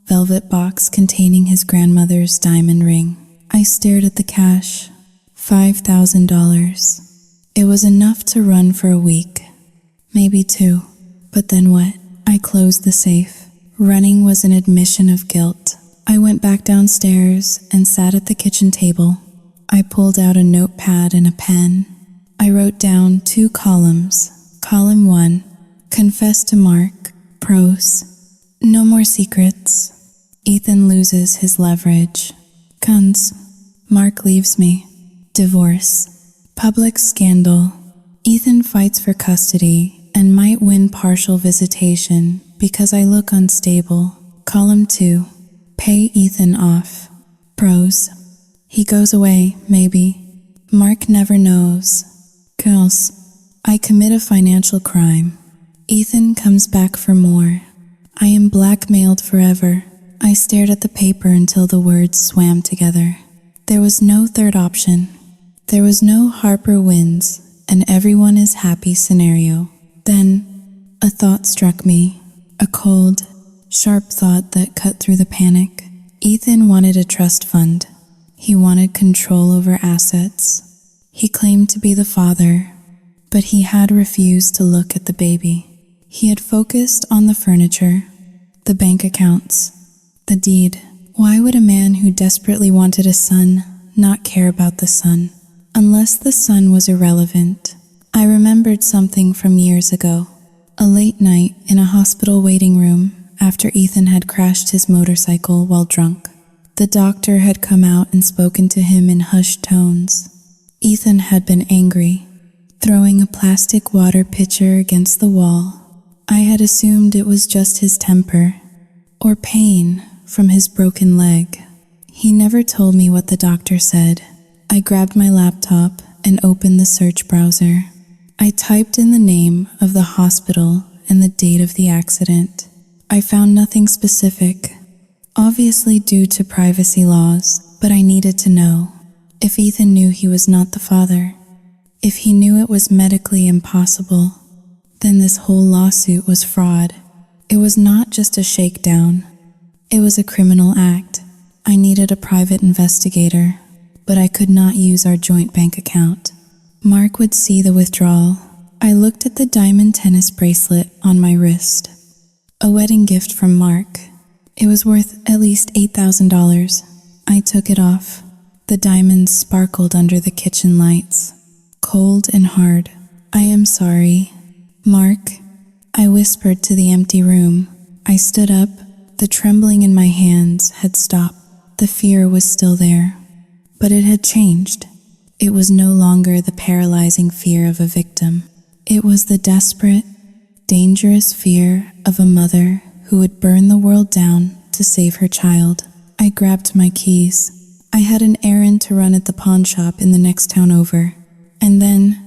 velvet box containing his grandmother's diamond ring. I stared at the cash. $5,000. It was enough to run for a week, maybe 2. But then what? I closed the safe. Running was an admission of guilt. I went back downstairs and sat at the kitchen table. I pulled out a notepad and a pen. I wrote down 2 columns. Column 1, confess to Mark. Pros, no more secrets. Ethan loses his leverage. Cons, Mark leaves me. Divorce, public scandal. Ethan fights for custody and might win partial visitation because I look unstable. Column 2, pay Ethan off. Pros, he goes away, maybe. Mark never knows. Cons, I commit a financial crime. Ethan comes back for more. I am blackmailed forever. I stared at the paper until the words swam together. There was no third option. There was no Harper wins and everyone is happy scenario. Then a thought struck me, a cold, sharp thought that cut through the panic. Ethan wanted a trust fund. He wanted control over assets. He claimed to be the father, but he had refused to look at the baby. He had focused on the furniture, the bank accounts, the deed. Why would a man who desperately wanted a son not care about the son? Unless the son was irrelevant. I remembered something from years ago. A late night in a hospital waiting room after Ethan had crashed his motorcycle while drunk. The doctor had come out and spoken to him in hushed tones. Ethan had been angry, throwing a plastic water pitcher against the wall. I had assumed it was just his temper, or pain from his broken leg. He never told me what the doctor said. I grabbed my laptop and opened the search browser. I typed in the name of the hospital and the date of the accident. I found nothing specific, obviously due to privacy laws, but I needed to know. If Ethan knew he was not the father, if he knew it was medically impossible, then this whole lawsuit was fraud. It was not just a shakedown. It was a criminal act. I needed a private investigator, but I could not use our joint bank account. Mark would see the withdrawal. I looked at the diamond tennis bracelet on my wrist. A wedding gift from Mark. It was worth at least $8,000. I took it off. The diamonds sparkled under the kitchen lights, cold and hard. I am sorry, Mark, I whispered to the empty room. I stood up. The trembling in my hands had stopped. The fear was still there, but it had changed. It was no longer the paralyzing fear of a victim. It was the desperate, dangerous fear of a mother who would burn the world down to save her child. I grabbed my keys. I had an errand to run at the pawn shop in the next town over. And then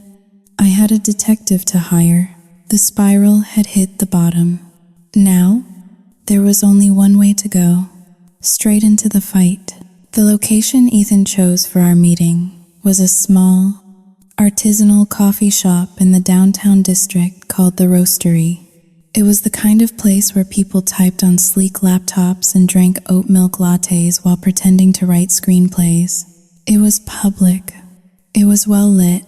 I had a detective to hire. The spiral had hit the bottom. Now, there was only one way to go, straight into the fight. The location Ethan chose for our meeting was a small, artisanal coffee shop in the downtown district called The Roastery. It was the kind of place where people typed on sleek laptops and drank oat milk lattes while pretending to write screenplays. It was public. It was well lit.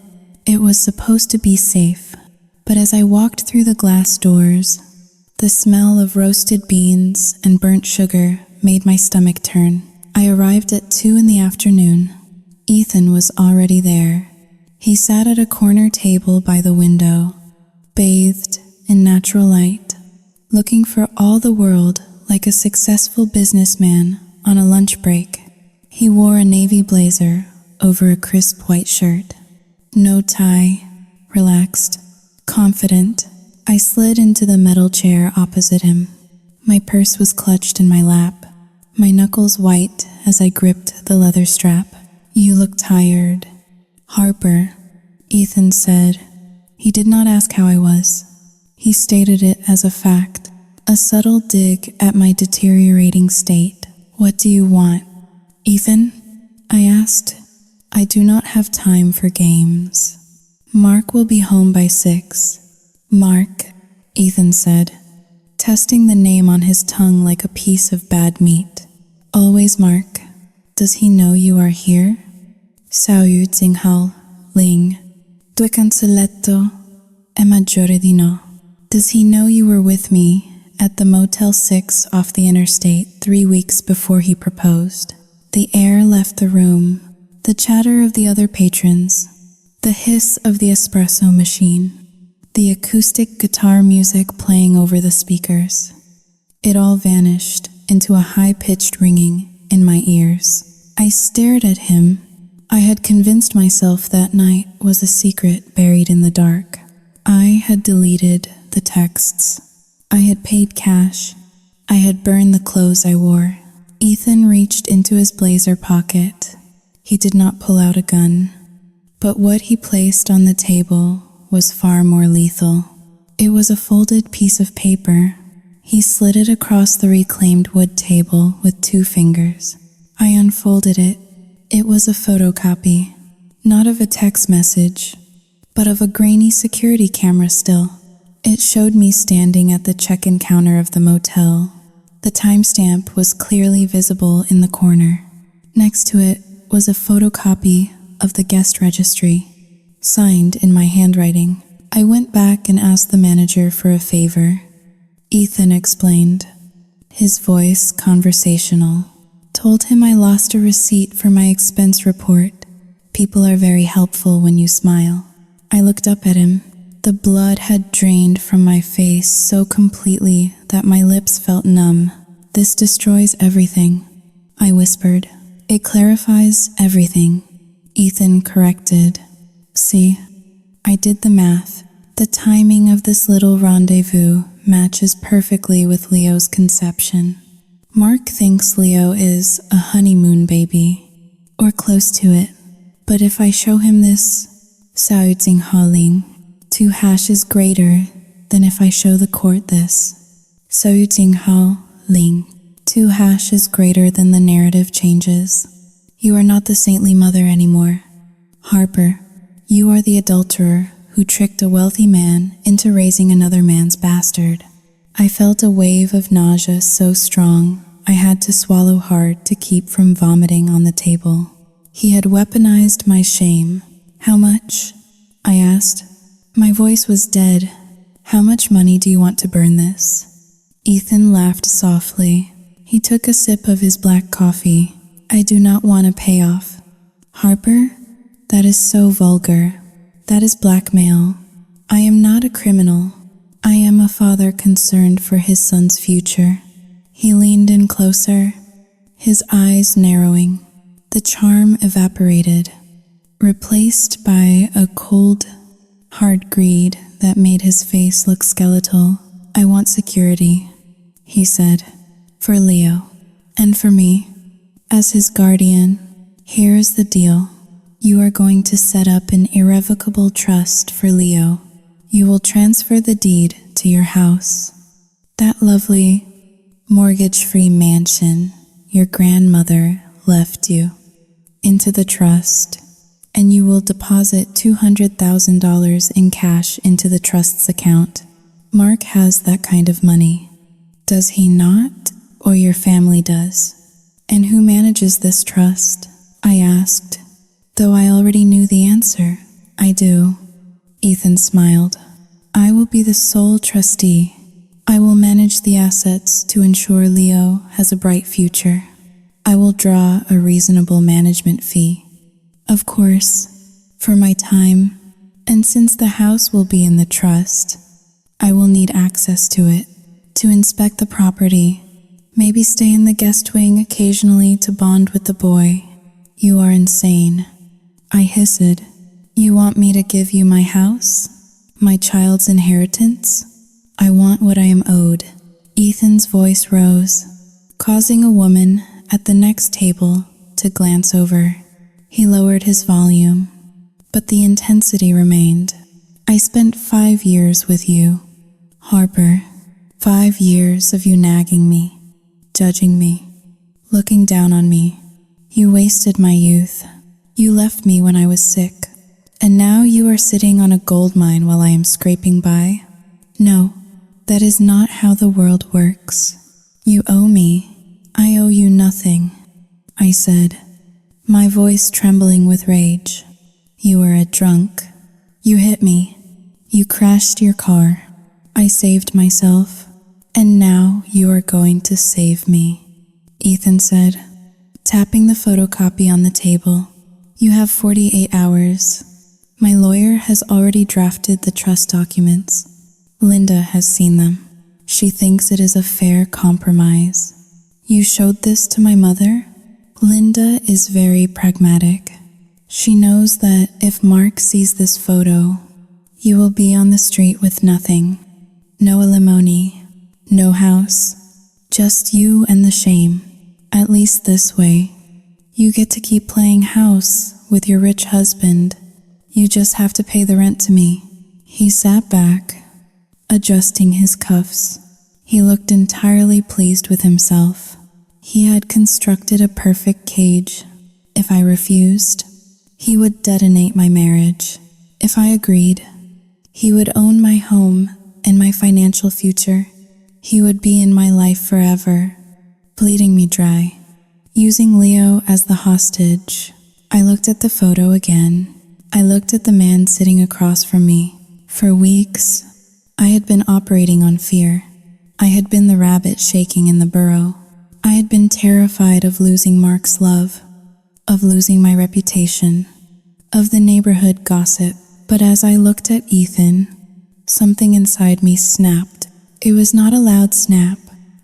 It was supposed to be safe. But as I walked through the glass doors, the smell of roasted beans and burnt sugar made my stomach turn. I arrived at 2 in the afternoon. Ethan was already there. He sat at a corner table by the window, bathed in natural light, looking for all the world like a successful businessman on a lunch break. He wore a navy blazer over a crisp white shirt. No tie, relaxed, confident. I slid into the metal chair opposite him. My purse was clutched in my lap, my knuckles white as I gripped the leather strap. "You look tired." "Harper," Ethan said. He did not ask how I was. He stated it as a fact, a subtle dig at my deteriorating state. "What do you want?" "Ethan?" I asked. "I do not have time for games. Mark will be home by 6. "Mark," Ethan said, testing the name on his tongue like a piece of bad meat. "Always Mark. Does he know you are here?" "Sao yu Jinghao, Ling. Due cancelletto, è maggiore di no." "Does he know you were with me at the Motel 6 off the interstate 3 weeks before he proposed?" The air left the room, the chatter of the other patrons, the hiss of the espresso machine, the acoustic guitar music playing over the speakers. It all vanished into a high-pitched ringing in my ears. I stared at him. I had convinced myself that night was a secret buried in the dark. I had deleted the texts. I had paid cash. I had burned the clothes I wore. Ethan reached into his blazer pocket. He did not pull out a gun, but what he placed on the table was far more lethal. It was a folded piece of paper. He slid it across the reclaimed wood table with 2 fingers. I unfolded it. It was a photocopy, not of a text message, but of a grainy security camera still. It showed me standing at the check-in counter of the motel. The timestamp was clearly visible in the corner. Next to it was a photocopy of the guest registry, signed in my handwriting. I went back and asked the manager for a favor. Ethan explained, his voice conversational. Told him I lost a receipt for my expense report. People are very helpful when you smile. I looked up at him. The blood had drained from my face so completely that my lips felt numb. "This destroys everything," I whispered. "It clarifies everything," Ethan corrected. "See, I did the math. The timing of this little rendezvous matches perfectly with Leo's conception. Mark thinks Leo is a honeymoon baby, or close to it. But if I show him this, Sao Jinghao Ling, 2 hashes greater than if I show the court this. Sao Jinghao Ling, 2 hashes greater than the narrative changes. You are not the saintly mother anymore. Harper, you are the adulterer who tricked a wealthy man into raising another man's bastard." I felt a wave of nausea so strong I had to swallow hard to keep from vomiting on the table. He had weaponized my shame. "How much?" I asked. My voice was dead. "How much money do you want to burn this?" Ethan laughed softly. He took a sip of his black coffee. "I do not want a payoff." "Harper, that is so vulgar. That is blackmail. I am not a criminal. I am a father concerned for his son's future." He leaned in closer, his eyes narrowing. The charm evaporated, replaced by a cold, hard greed that made his face look skeletal. I want security, he said, for Leo, and for me. As his guardian, here is the deal. You are going to set up an irrevocable trust for Leo. You will transfer the deed to your house. That lovely, mortgage-free mansion your grandmother left you, into the trust, and you will deposit $200,000 in cash into the trust's account. Mark has that kind of money. Does he not, or your family does? And who manages this trust? I asked, though I already knew the answer. I do. Ethan smiled. I will be the sole trustee. I will manage the assets to ensure Leo has a bright future. I will draw a reasonable management fee. Of course, for my time, and since the house will be in the trust, I will need access to it, to inspect the property, maybe stay in the guest wing occasionally to bond with the boy. You are insane, I hissed. You want me to give you my house? My child's inheritance? I want what I am owed. Ethan's voice rose, causing a woman at the next table to glance over. He lowered his volume, but the intensity remained. I spent 5 years with you, Harper. 5 years of you nagging me, judging me, looking down on me. You wasted my youth. You left me when I was sick. And now you are sitting on a gold mine while I am scraping by? No, that is not how the world works. You owe me. I owe you nothing, I said, my voice trembling with rage. You were a drunk. You hit me. You crashed your car. I saved myself. And now you are going to save me, Ethan said, tapping the photocopy on the table. You have 48 hours. My lawyer has already drafted the trust documents. Linda has seen them. She thinks it is a fair compromise. You showed this to my mother? Linda is very pragmatic. She knows that if Mark sees this photo, you will be on the street with nothing. No alimony, no house, just you and the shame. At least this way, you get to keep playing house with your rich husband. You just have to pay the rent to me. He sat back, adjusting his cuffs. He looked entirely pleased with himself. He had constructed a perfect cage. If I refused, he would detonate my marriage. If I agreed, he would own my home and my financial future. He would be in my life forever, bleeding me dry. Using Leo as the hostage, I looked at the photo again. I looked at the man sitting across from me. For weeks, I had been operating on fear. I had been the rabbit shaking in the burrow. I had been terrified of losing Mark's love, of losing my reputation, of the neighborhood gossip. But as I looked at Ethan, something inside me snapped. It was not a loud snap.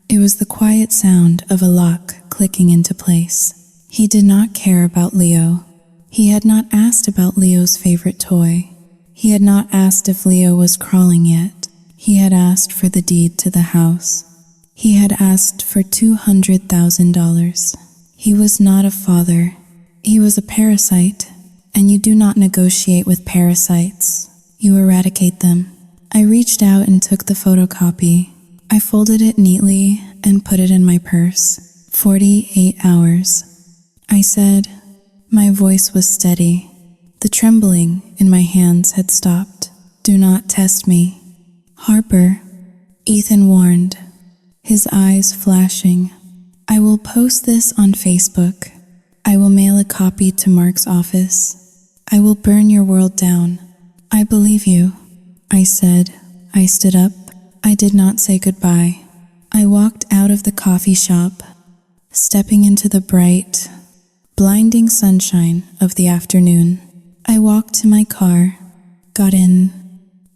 It was the quiet sound of a lock clicking into place. He did not care about Leo. He had not asked about Leo's favorite toy. He had not asked if Leo was crawling yet. He had asked for the deed to the house. He had asked for $200,000. He was not a father. He was a parasite, and you do not negotiate with parasites. You eradicate them. I reached out and took the photocopy. I folded it neatly and put it in my purse. 48 hours. I said. My voice was steady. The trembling in my hands had stopped. Do not test me. Harper, Ethan warned, his eyes flashing. I will post this on Facebook. I will mail a copy to Mark's office. I will burn your world down. I believe you, I said. I stood up. I did not say goodbye. I walked out of the coffee shop, stepping into the bright, blinding sunshine of the afternoon. I walked to my car, got in,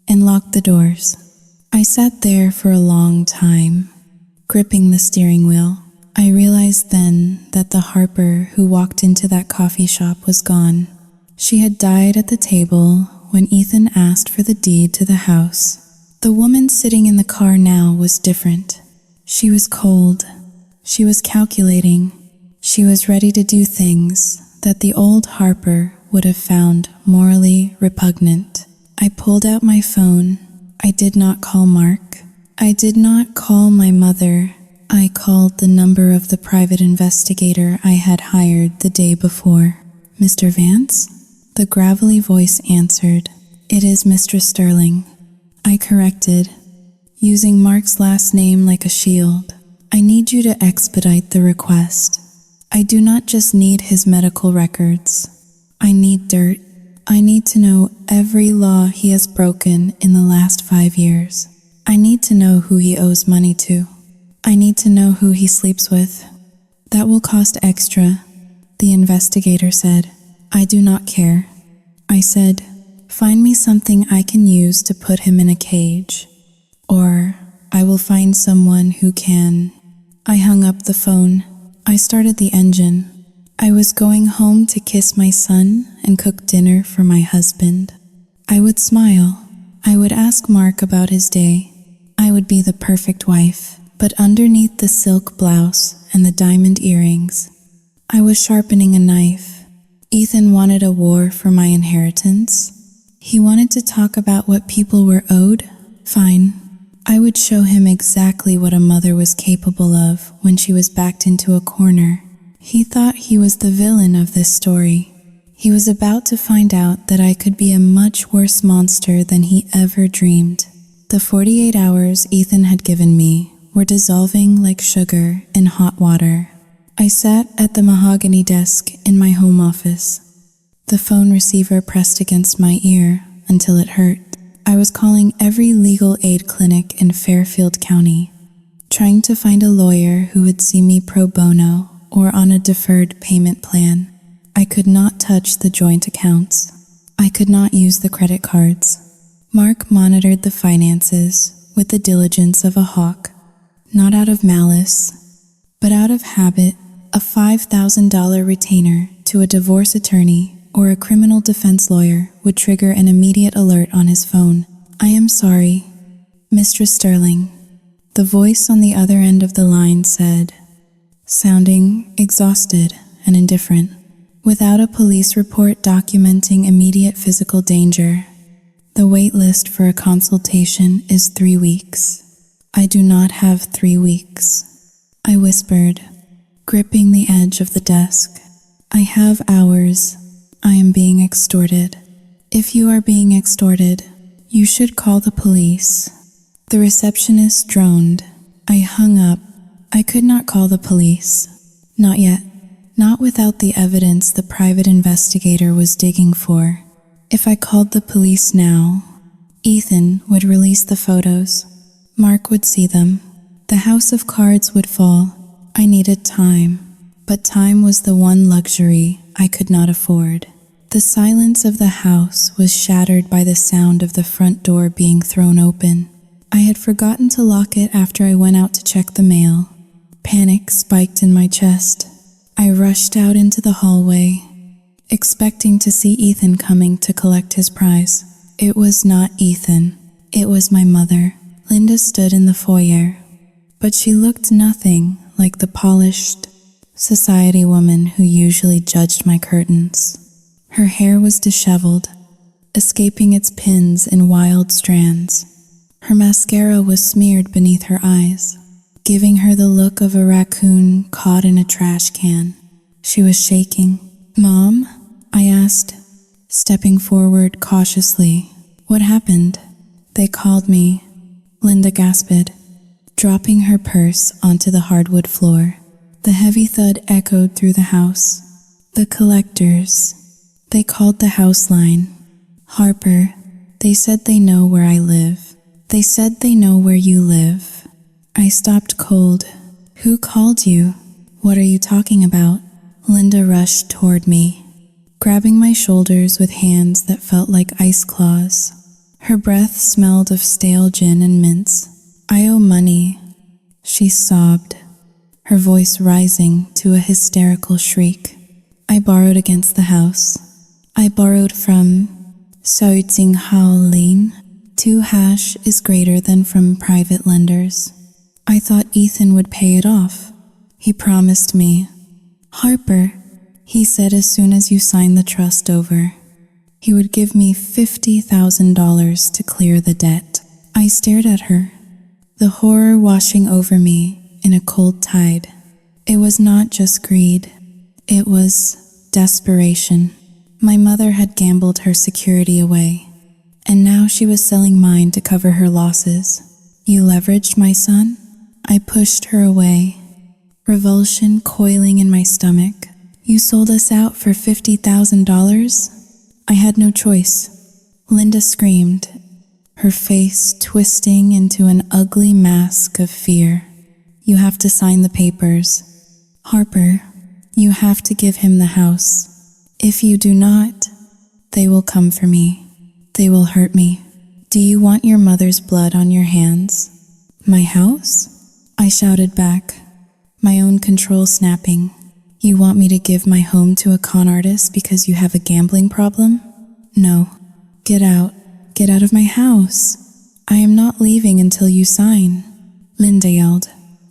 and locked the doors. I sat there for a long time, gripping the steering wheel. I realized then that the Harper who walked into that coffee shop was gone. She had died at the table when Ethan asked for the deed to the house. The woman sitting in the car now was different. She was cold. She was calculating. She was ready to do things that the old Harper would have found morally repugnant. I pulled out my phone. I did not call Mark. I did not call my mother. I called the number of the private investigator I had hired the day before. Mr. Vance? The gravelly voice answered. It is Mr. Sterling. I corrected, using Mark's last name like a shield. I need you to expedite the request. I do not just need his medical records. I need dirt. I need to know every law he has broken in the last 5 years. I need to know who he owes money to. I need to know who he sleeps with. That will cost extra, the investigator said. I do not care. I said, find me something I can use to put him in a cage. Or I will find someone who can. I hung up the phone. I started the engine. I was going home to kiss my son and cook dinner for my husband. I would smile. I would ask Mark about his day. I would be the perfect wife. But underneath the silk blouse and the diamond earrings, I was sharpening a knife. Ethan wanted a war for my inheritance. He wanted to talk about what people were owed. Fine. I would show him exactly what a mother was capable of when she was backed into a corner. He thought he was the villain of this story. He was about to find out that I could be a much worse monster than he ever dreamed. The 48 hours Ethan had given me were dissolving like sugar in hot water. I sat at the mahogany desk in my home office. The phone receiver pressed against my ear until it hurt. I was calling every legal aid clinic in Fairfield County, trying to find a lawyer who would see me pro bono or on a deferred payment plan. I could not touch the joint accounts. I could not use the credit cards. Mark monitored the finances with the diligence of a hawk, not out of malice, but out of habit. A $5,000 retainer to a divorce attorney or a criminal defense lawyer would trigger an immediate alert on his phone. I am sorry, Mr. Sterling, the voice on the other end of the line said, sounding exhausted and indifferent. Without a police report documenting immediate physical danger, the wait list for a consultation is 3 weeks. I do not have 3 weeks, I whispered, gripping the edge of the desk. I have hours. I am being extorted. If you are being extorted, you should call the police. The receptionist droned. I hung up. I could not call the police. Not yet. Not without the evidence the private investigator was digging for. If I called the police now, Ethan would release the photos. Mark would see them. The house of cards would fall. I needed time, but time was the one luxury I could not afford. The silence of the house was shattered by the sound of the front door being thrown open. I had forgotten to lock it after I went out to check the mail. Panic spiked in my chest. I rushed out into the hallway, expecting to see Ethan coming to collect his prize. It was not Ethan. It was my mother. Linda stood in the foyer, but she looked nothing like the polished society woman who usually judged my curtains. Her hair was disheveled, escaping its pins in wild strands. Her mascara was smeared beneath her eyes, giving her the look of a raccoon caught in a trash can. She was shaking. "Mom?" I asked, stepping forward cautiously. "What happened?" "They called me," Linda gasped, dropping her purse onto the hardwood floor. The heavy thud echoed through the house. "The collectors. They called the house line. Harper, they said they know where I live. They said they know where you live." I stopped cold. "Who called you? What are you talking about?" Linda rushed toward me, grabbing my shoulders with hands that felt like ice claws. Her breath smelled of stale gin and mints. "I owe money," she sobbed, her voice rising to a hysterical shriek. "I borrowed against the house. I borrowed from Sauting Haolin. 2 hash is greater than from private lenders. I thought Ethan would pay it off. He promised me. Harper, he said as soon as you signed the trust over, he would give me $50,000 to clear the debt. I stared at her, the horror washing over me in a cold tide. It was not just greed. It was desperation. My mother had gambled her security away, and now she was selling mine to cover her losses. You leveraged my son? I pushed her away, revulsion coiling in my stomach. You sold us out for $50,000? I had no choice. Linda screamed, her face twisting into an ugly mask of fear. You have to sign the papers. Harper, you have to give him the house. If you do not, they will come for me. They will hurt me. Do you want your mother's blood on your hands? My house? I shouted back, my own control snapping. You want me to give my home to a con artist because you have a gambling problem? No. Get out. Get out of my house. I am not leaving until you sign. Linda yelled.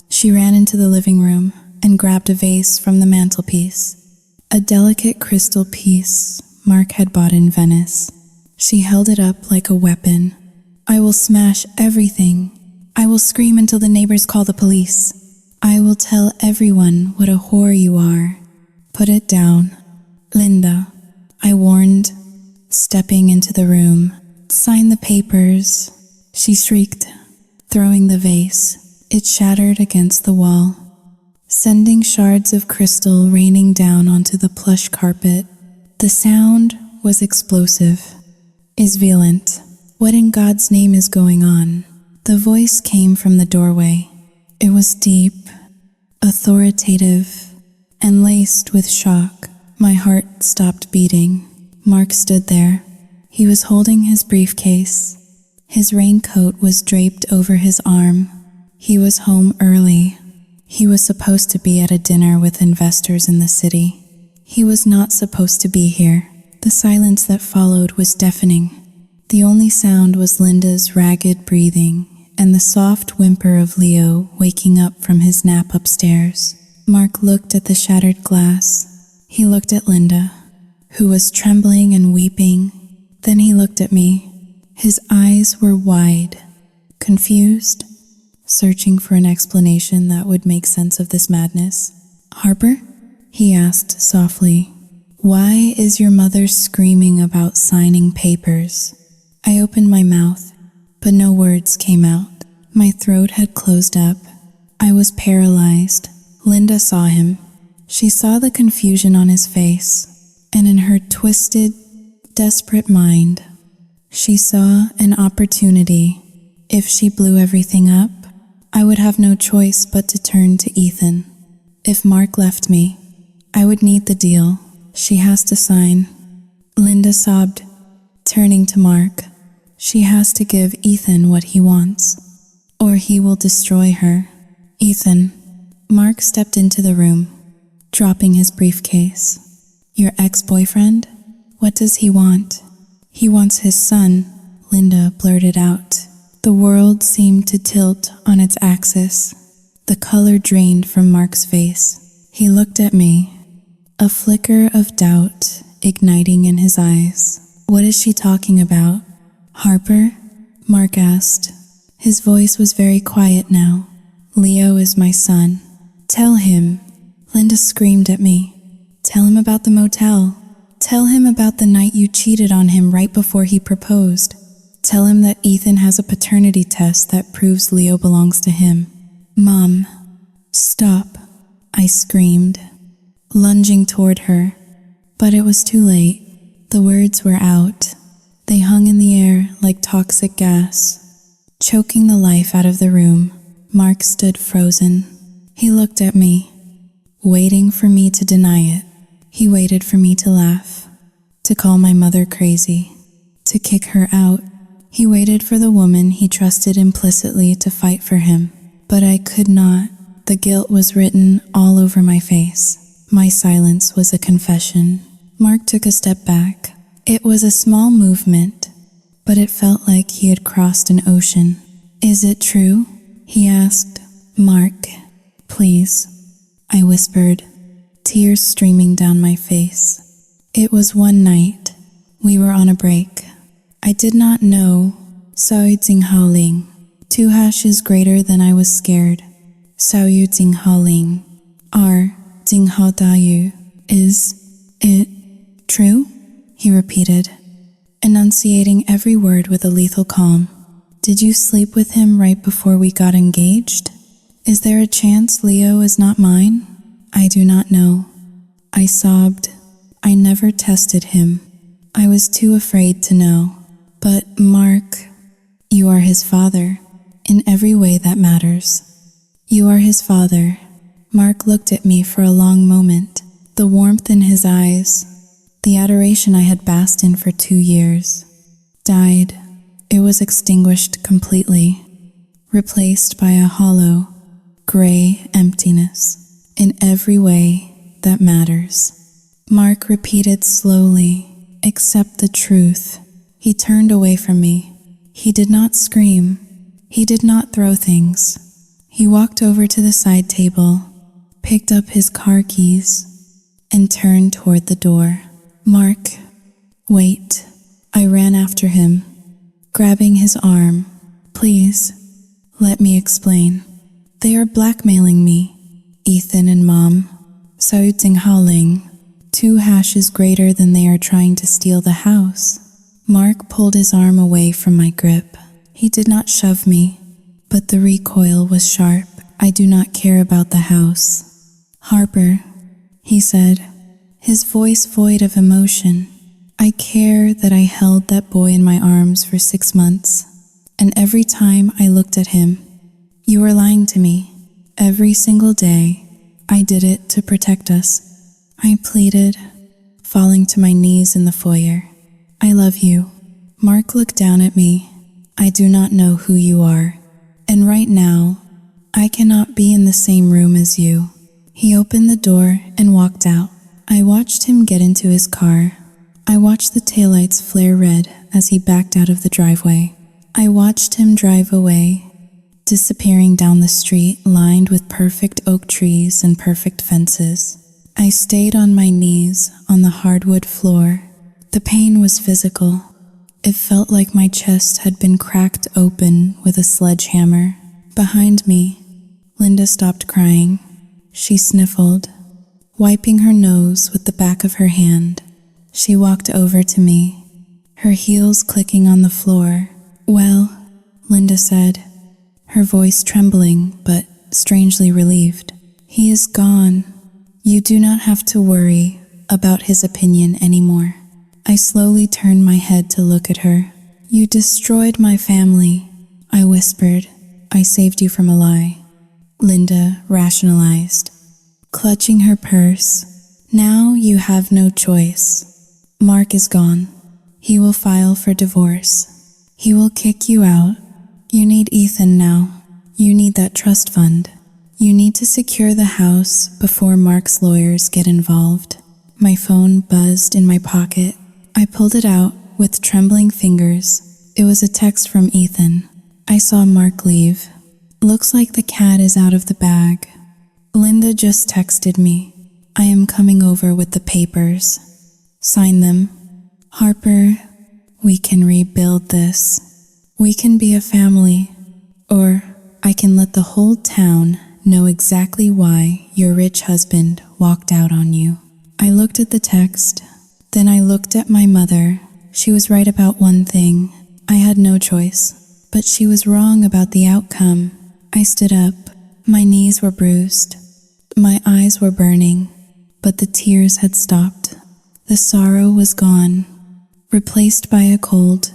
She ran into the living room and grabbed a vase from the mantelpiece. A delicate crystal piece Mark had bought in Venice. She held it up like a weapon. I will smash everything. I will scream until the neighbors call the police. I will tell everyone what a whore you are. Put it down. Linda, I warned, stepping into the room. Sign the papers. She shrieked, throwing the vase. It shattered against the wall, sending shards of crystal raining down onto the plush carpet. The sound was explosive, violent. What in God's name is going on? The voice came from the doorway. It was deep, authoritative, and laced with shock. My heart stopped beating. Mark stood there. He was holding his briefcase. His raincoat was draped over his arm. He was home early. He was supposed to be at a dinner with investors in the city. He was not supposed to be here. The silence that followed was deafening. The only sound was Linda's ragged breathing and the soft whimper of Leo waking up from his nap upstairs. Mark looked at the shattered glass. He looked at Linda, who was trembling and weeping. Then he looked at me. His eyes were wide, confused, searching for an explanation that would make sense of this madness. Harper? He asked softly. Why is your mother screaming about signing papers? I opened my mouth, but no words came out. My throat had closed up. I was paralyzed. Linda saw him. She saw the confusion on his face, and in her twisted, desperate mind, she saw an opportunity. If she blew everything up, I would have no choice but to turn to Ethan. If Mark left me, I would need the deal. She has to sign. Linda sobbed, turning to Mark. She has to give Ethan what he wants, or he will destroy her. Ethan. Mark stepped into the room, dropping his briefcase. Your ex-boyfriend? What does he want? He wants his son, Linda blurted out. The world seemed to tilt on its axis. The color drained from Mark's face. He looked at me, a flicker of doubt igniting in his eyes. What is she talking about? Harper? Mark asked. His voice was very quiet now. Leo is my son. Tell him. Linda screamed at me. Tell him about the motel. Tell him about the night you cheated on him right before he proposed. Tell him that Ethan has a paternity test that proves Leo belongs to him. Mom, stop, I screamed, lunging toward her. But it was too late. The words were out. They hung in the air like toxic gas, choking the life out of the room. Mark stood frozen. He looked at me, waiting for me to deny it. He waited for me to laugh, to call my mother crazy, to kick her out. He waited for the woman he trusted implicitly to fight for him. But I could not. The guilt was written all over my face. My silence was a confession. Mark took a step back, It was a small movement, but it felt like he had crossed an ocean. Is it true? He asked. Mark, please, I whispered, tears streaming down my face. It was one night. We were on a break. I did not know. Sao Ting Hao Ling. 2 hashes greater than I was scared. Sao Ting Hao Ling. R. Ting Hao Da Yu. Is it true? He repeated, enunciating every word with a lethal calm. Did you sleep with him right before we got engaged? Is there a chance Leo is not mine? I do not know. I sobbed. I never tested him. I was too afraid to know. But Mark, you are his father, in every way that matters. You are his father. Mark looked at me for a long moment, the warmth in his eyes, the adoration I had basked in for 2 years, died. It was extinguished completely, replaced by a hollow, gray emptiness in every way that matters. Mark repeated slowly, accept the truth. He turned away from me. He did not scream. He did not throw things. He walked over to the side table, picked up his car keys, and turned toward the door. Mark, wait. I ran after him, grabbing his arm. Please, let me explain. They are blackmailing me. Ethan and Mom, Sao Ting Hao Ling, 2 hashes greater than they are trying to steal the house. Mark pulled his arm away from my grip. He did not shove me, but the recoil was sharp. I do not care about the house. Harper, he said, his voice void of emotion. I care that I held that boy in my arms for 6 months, and every time I looked at him, you were lying to me. Every single day, I did it to protect us. I pleaded, falling to my knees in the foyer. I love you. Mark looked down at me. I do not know who you are, and right now, I cannot be in the same room as you. He opened the door and walked out. I watched him get into his car. I watched the taillights flare red as he backed out of the driveway. I watched him drive away, disappearing down the street lined with perfect oak trees and perfect fences. I stayed on my knees on the hardwood floor. The pain was physical. It felt like my chest had been cracked open with a sledgehammer. Behind me, Linda stopped crying. She sniffled, wiping her nose with the back of her hand. She walked over to me, her heels clicking on the floor. Well, Linda said, her voice trembling but strangely relieved. He is gone. You do not have to worry about his opinion anymore. I slowly turned my head to look at her. You destroyed my family, I whispered. I saved you from a lie. Linda rationalized, clutching her purse. Now you have no choice. Mark is gone. He will file for divorce. He will kick you out. You need Ethan now. You need that trust fund. You need to secure the house before Mark's lawyers get involved. My phone buzzed in my pocket. I pulled it out with trembling fingers. It was a text from Ethan. I saw Mark leave. Looks like the cat is out of the bag. Linda just texted me. I am coming over with the papers. Sign them. Harper, we can rebuild this. We can be a family. Or I can let the whole town know exactly why your rich husband walked out on you. I looked at the text. Then I looked at my mother. She was right about one thing. I had no choice. But she was wrong about the outcome. I stood up. My knees were bruised. My eyes were burning. But the tears had stopped. The sorrow was gone, replaced by a cold,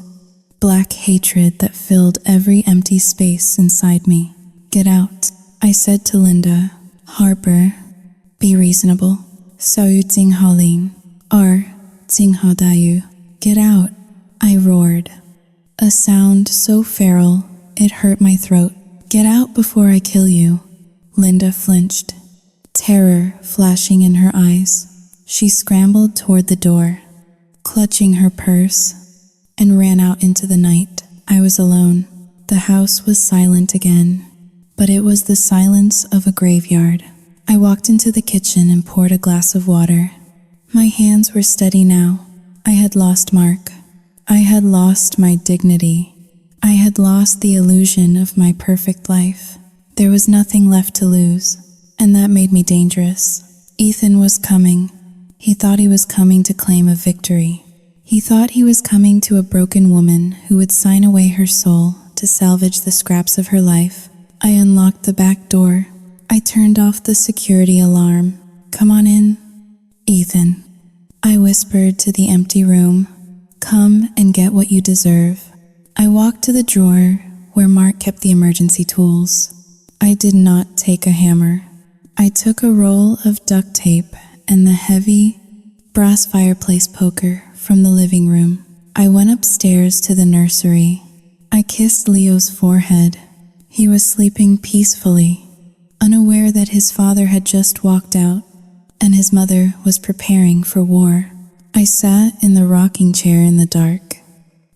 black hatred that filled every empty space inside me. Get out, I said to Linda. Harper, be reasonable. Sao Ting Hao Ling. R. Ting Hao Da Yu. Get out, I roared. A sound so feral, it hurt my throat. Get out before I kill you. Linda flinched, terror flashing in her eyes. She scrambled toward the door, clutching her purse, and ran out into the night. I was alone. The house was silent again, but it was the silence of a graveyard. I walked into the kitchen and poured a glass of water. My hands were steady now. I had lost Mark. I had lost my dignity. I had lost the illusion of my perfect life. There was nothing left to lose, and that made me dangerous. Ethan was coming. He thought he was coming to claim a victory. He thought he was coming to a broken woman who would sign away her soul to salvage the scraps of her life. I unlocked the back door. I turned off the security alarm. "Come on in, Ethan," I whispered to the empty room. "Come and get what you deserve." I walked to the drawer where Mark kept the emergency tools. I did not take a hammer. I took a roll of duct tape and the heavy brass fireplace poker from the living room. I went upstairs to the nursery. I kissed Leo's forehead. He was sleeping peacefully, unaware that his father had just walked out and his mother was preparing for war. I sat in the rocking chair in the dark,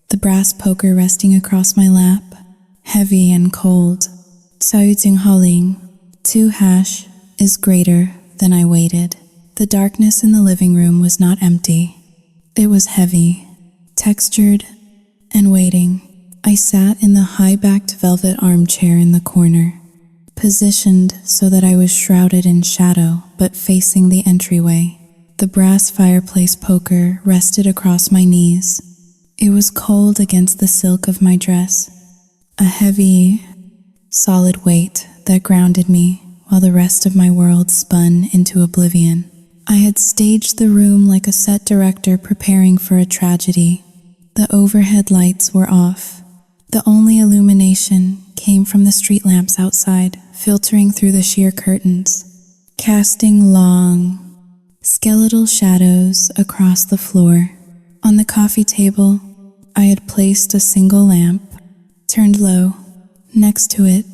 the brass poker resting across my lap, heavy and cold. Sa유ting 2 hash is greater than I waited. The darkness in the living room was not empty. It was heavy, textured, and waiting. I sat in the high-backed velvet armchair in the corner, positioned so that I was shrouded in shadow but facing the entryway. The brass fireplace poker rested across my knees. It was cold against the silk of my dress, a heavy, solid weight that grounded me while the rest of my world spun into oblivion. I had staged the room like a set director preparing for a tragedy. The overhead lights were off. The only illumination came from the street lamps outside, filtering through the sheer curtains, casting long, skeletal shadows across the floor. On the coffee table, I had placed a single lamp, turned low. Next to it,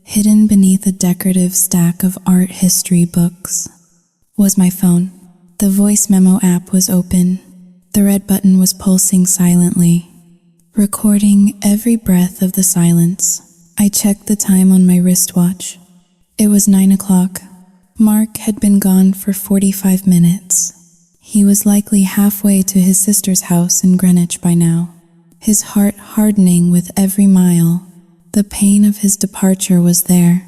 hidden beneath a decorative stack of art history books, was my phone. The voice memo app was open. The red button was pulsing silently, recording every breath of the silence. I checked the time on my wristwatch. It was 9 o'clock. Mark had been gone for 45 minutes. He was likely halfway to his sister's house in Greenwich by now, his heart hardening with every mile. The pain of his departure was there,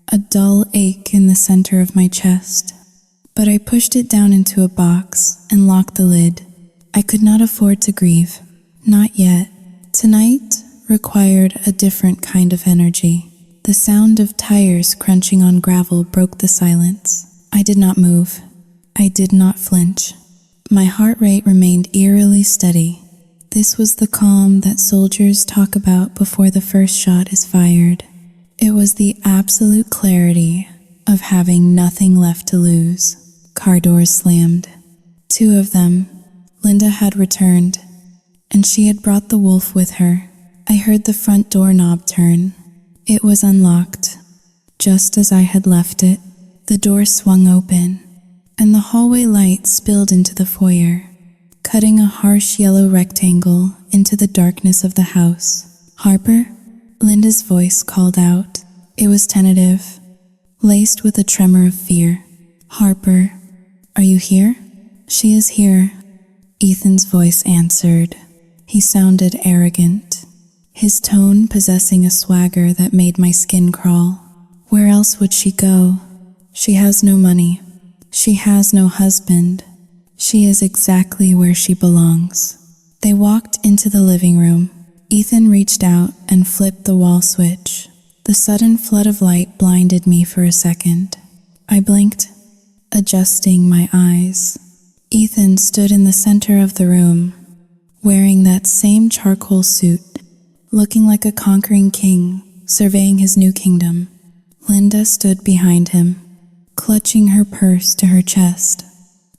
a dull ache in the center of my chest. But I pushed it down into a box and locked the lid. I could not afford to grieve. Not yet. Tonight required a different kind of energy. The sound of tires crunching on gravel broke the silence. I did not move. I did not flinch. My heart rate remained eerily steady. This was the calm that soldiers talk about before the first shot is fired. It was the absolute clarity of having nothing left to lose. Car doors slammed. 2 of them. Linda had returned, and she had brought the wolf with her. I heard the front doorknob turn. It was unlocked, just as I had left it. The door swung open, and the hallway light spilled into the foyer, cutting a harsh yellow rectangle into the darkness of the house. "Harper?" Linda's voice called out. It was tentative, laced with a tremor of fear. "Harper, are you here?" "She is here," Ethan's voice answered. He sounded arrogant, his tone possessing a swagger that made my skin crawl. "Where else would she go? She has no money. She has no husband. She is exactly where she belongs." They walked into the living room. Ethan reached out and flipped the wall switch. The sudden flood of light blinded me for a second. I blinked, adjusting my eyes. Ethan stood in the center of the room, wearing that same charcoal suit, looking like a conquering king, surveying his new kingdom. Linda stood behind him, clutching her purse to her chest,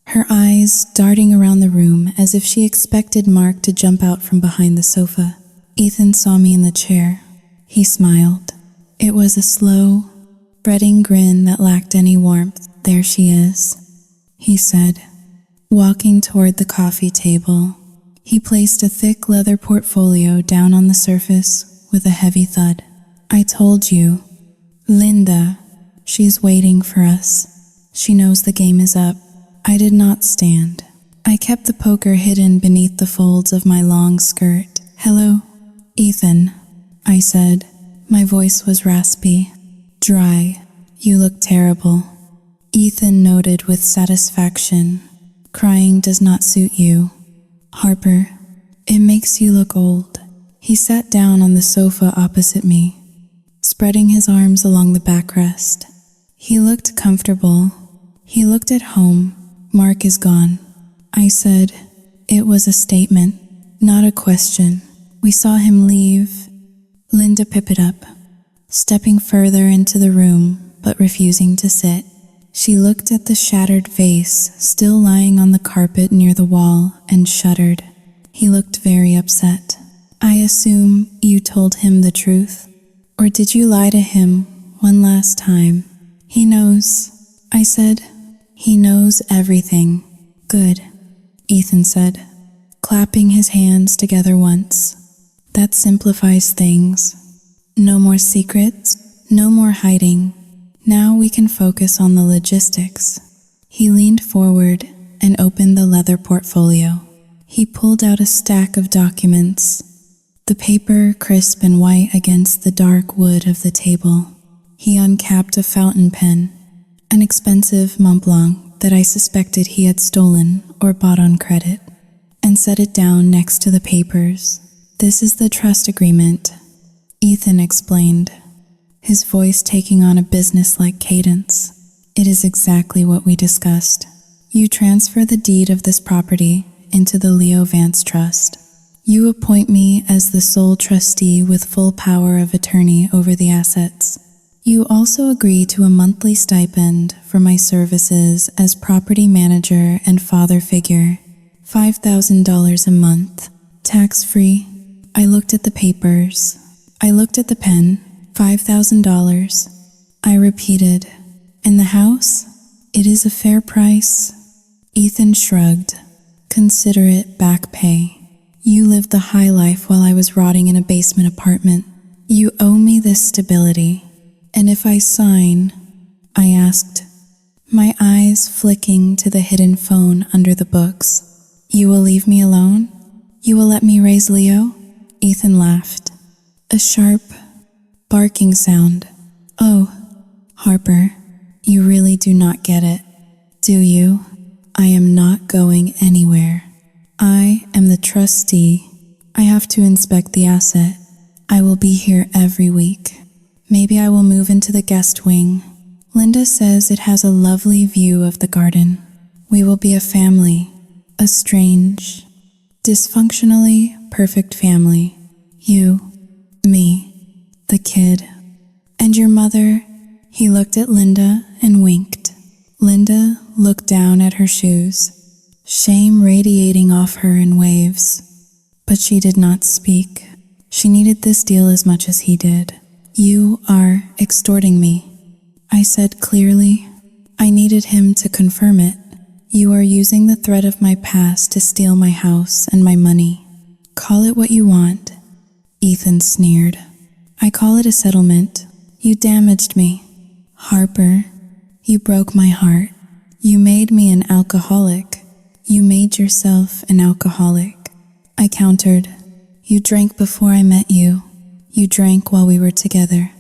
her eyes darting around the room as if she expected Mark to jump out from behind the sofa. Ethan saw me in the chair. He smiled. It was a slow, spreading grin that lacked any warmth. "There she is," he said, walking toward the coffee table. He placed a thick leather portfolio down on the surface with a heavy thud. I told you. Linda. She's waiting for us. She knows the game is up. I did not stand. I kept the poker hidden beneath the folds of my long skirt. Hello, Ethan, I said. My voice was raspy, dry. You look terrible. Ethan noted with satisfaction. Crying does not suit you. Harper, it makes you look old. He sat down on the sofa opposite me, spreading his arms along the backrest. He looked comfortable. He looked at home. Mark is gone. I said, it was a statement, not a question. We saw him leave. Linda pipped up, stepping further into the room, but refusing to sit. She looked at the shattered vase still lying on the carpet near the wall and shuddered. He looked very upset. I assume you told him the truth? Or did you lie to him one last time? He knows, I said. He knows everything. Good, Ethan said, clapping his hands together once. That simplifies things. No more secrets, no more hiding. Now we can focus on the logistics. He leaned forward and opened the leather portfolio. He pulled out a stack of documents, the paper crisp and white against the dark wood of the table. He uncapped a fountain pen, an expensive Mont Blanc that I suspected he had stolen or bought on credit, and set it down next to the papers. This is the trust agreement, Ethan explained, his voice taking on a business-like cadence. It is exactly what we discussed. You transfer the deed of this property into the Leo Vance Trust. You appoint me as the sole trustee with full power of attorney over the assets. You also agree to a monthly stipend for my services as property manager and father figure, $5,000 a month, tax-free. I looked at the papers. I looked at the pen, $5,000. I repeated, and the house? It is a fair price. Ethan shrugged. Consider it back pay. You lived the high life while I was rotting in a basement apartment. You owe me this stability. And if I sign, I asked, my eyes flicking to the hidden phone under the books. You will leave me alone? You will let me raise Leo? Ethan laughed. A sharp, barking sound. Oh, Harper, you really do not get it, do you? I am not going anywhere. I am the trustee. I have to inspect the asset. I will be here every week. Maybe I will move into the guest wing. Linda says it has a lovely view of the garden. We will be a family, a strange, dysfunctionally perfect family. You, me, the kid. And your mother? He looked at Linda and winked. Linda looked down at her shoes, shame radiating off her in waves. But she did not speak. She needed this deal as much as he did. You are extorting me, I said clearly. I needed him to confirm it. You are using the threat of my past to steal my house and my money. Call it what you want, Ethan sneered. I call it a settlement. You damaged me. Harper, you broke my heart. You made me an alcoholic. You made yourself an alcoholic. I countered. You drank before I met you. You drank while we were together.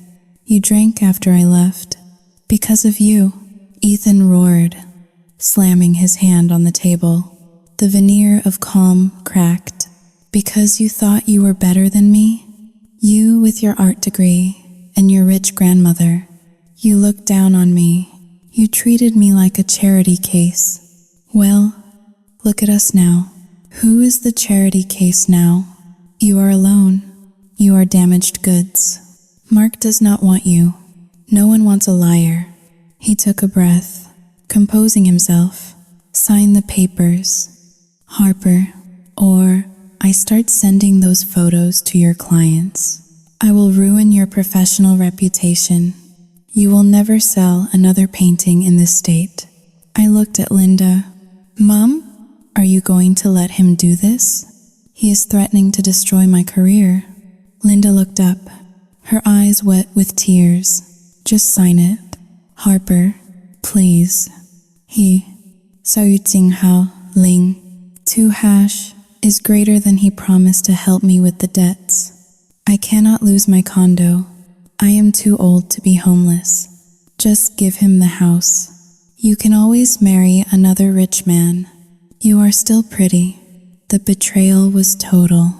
You drank after I left. Because of you, Ethan roared, slamming his hand on the table. The veneer of calm cracked. Because you thought you were better than me? You with your art degree and your rich grandmother. You looked down on me. You treated me like a charity case. Well, look at us now. Who is the charity case now? You are alone. You are damaged goods. Mark does not want you. No one wants a liar. He took a breath, composing himself. Sign the papers, Harper, or I start sending those photos to your clients. I will ruin your professional reputation. You will never sell another painting in this state. I looked at Linda. Mom, are you going to let him do this? He is threatening to destroy my career. Linda looked up, her eyes wet with tears. Just sign it. Harper, please. He, Xiao Jinghao Ling, 2# is greater than he promised to help me with the debts. I cannot lose my condo. I am too old to be homeless. Just give him the house. You can always marry another rich man. You are still pretty. The betrayal was total.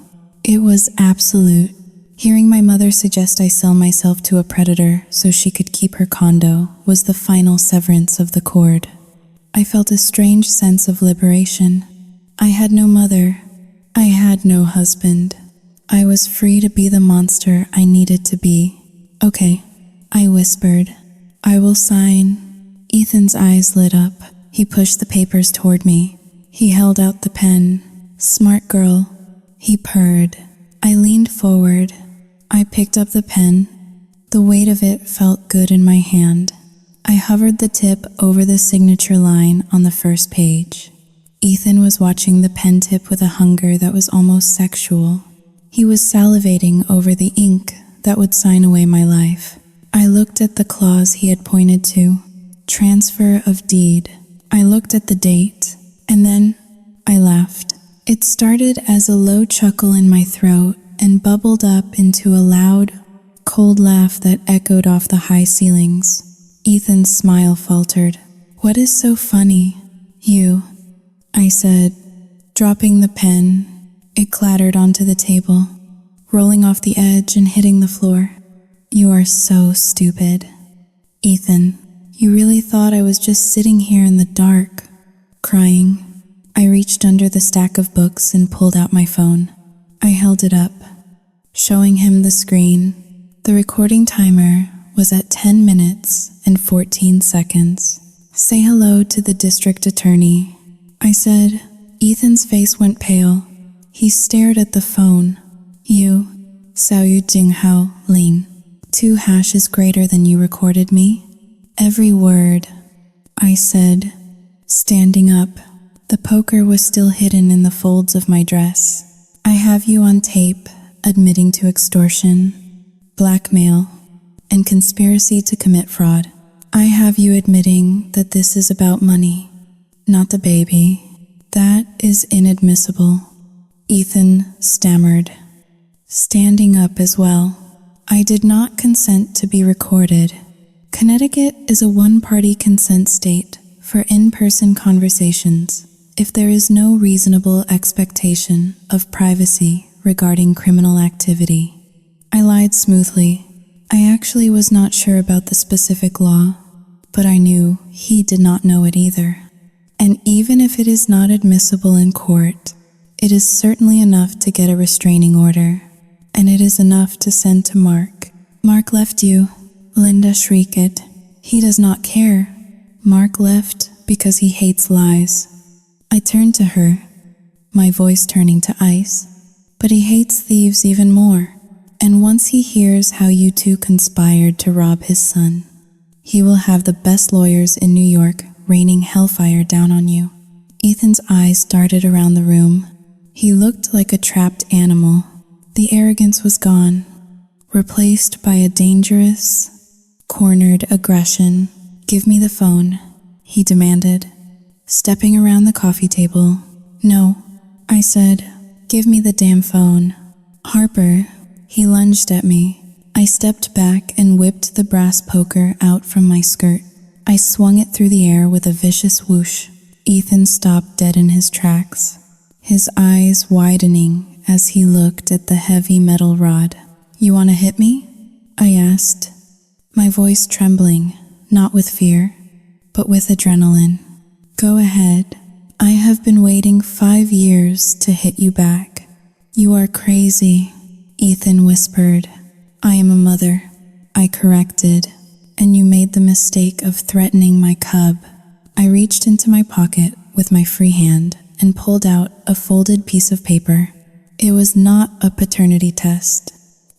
It was absolute. Hearing my mother suggest I sell myself to a predator so she could keep her condo was the final severance of the cord. I felt a strange sense of liberation. I had no mother. I had no husband. I was free to be the monster I needed to be. Okay, I whispered. I will sign. Ethan's eyes lit up. He pushed the papers toward me. He held out the pen. Smart girl. He purred. I leaned forward. I picked up the pen. The weight of it felt good in my hand. I hovered the tip over the signature line on the first page. Ethan was watching the pen tip with a hunger that was almost sexual. He was salivating over the ink that would sign away my life. I looked at the clause he had pointed to. Transfer of deed. I looked at the date, and then I laughed. It started as a low chuckle in my throat and bubbled up into a loud, cold laugh that echoed off the high ceilings. Ethan's smile faltered. What is so funny? You, I said, dropping the pen. It clattered onto the table, rolling off the edge and hitting the floor. You are so stupid. Ethan, you really thought I was just sitting here in the dark, crying. I reached under the stack of books and pulled out my phone. I held it up, showing him the screen. The recording timer was at 10 minutes and 14 seconds. Say hello to the district attorney, I said. Ethan's face went pale. He stared at the phone. You, Xiao Jinghao Ling, 2# is greater than you recorded me? Every word, I said, standing up. The poker was still hidden in the folds of my dress. I have you on tape, admitting to extortion, blackmail, and conspiracy to commit fraud. I have you admitting that this is about money, not the baby. That is inadmissible. Ethan stammered, standing up as well. I did not consent to be recorded. Connecticut is a one-party consent state for in-person conversations if there is no reasonable expectation of privacy regarding criminal activity. I lied smoothly. I actually was not sure about the specific law, but I knew he did not know it either. And even if it is not admissible in court, it is certainly enough to get a restraining order, and it is enough to send to Mark. Mark left you, Linda shrieked. He does not care. Mark left because he hates lies. I turned to her, my voice turning to ice. But he hates thieves even more, and once he hears how you two conspired to rob his son, he will have the best lawyers in New York raining hellfire down on you. Ethan's eyes darted around the room. He looked like a trapped animal. The arrogance was gone, replaced by a dangerous, cornered aggression. Give me the phone, he demanded, stepping around the coffee table. No, I said, give me the damn phone. Harper, he lunged at me. I stepped back and whipped the brass poker out from my skirt. I swung it through the air with a vicious whoosh. Ethan stopped dead in his tracks, his eyes widening as he looked at the heavy metal rod. You want to hit me? I asked, my voice trembling, not with fear, but with adrenaline. Go ahead. I have been waiting 5 years to hit you back. You are crazy, Ethan whispered. I am a mother, I corrected, and you made the mistake of threatening my cub. I reached into my pocket with my free hand and pulled out a folded piece of paper. It was not a paternity test.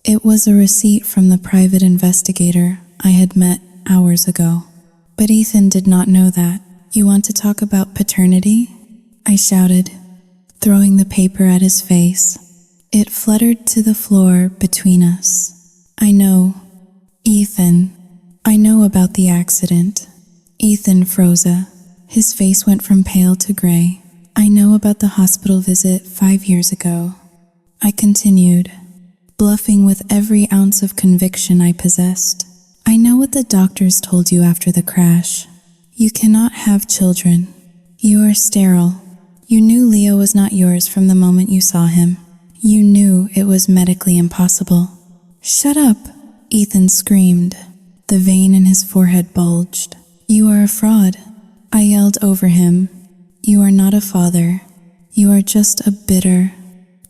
It was a receipt from the private investigator I had met hours ago. But Ethan did not know that. You want to talk about paternity? I shouted. throwing the paper at his face. It fluttered to the floor between us. I know, Ethan. I know about the accident. Ethan froze. His face went from pale to gray. I know about the hospital visit 5 years ago. I continued, bluffing with every ounce of conviction I possessed. I know what the doctors told you after the crash. You cannot have children. You are sterile. You knew Leo was not yours from the moment you saw him. You knew it was medically impossible. Shut up, Ethan screamed. The vein in his forehead bulged. You are a fraud. I yelled over him. You are not a father. You are just a bitter,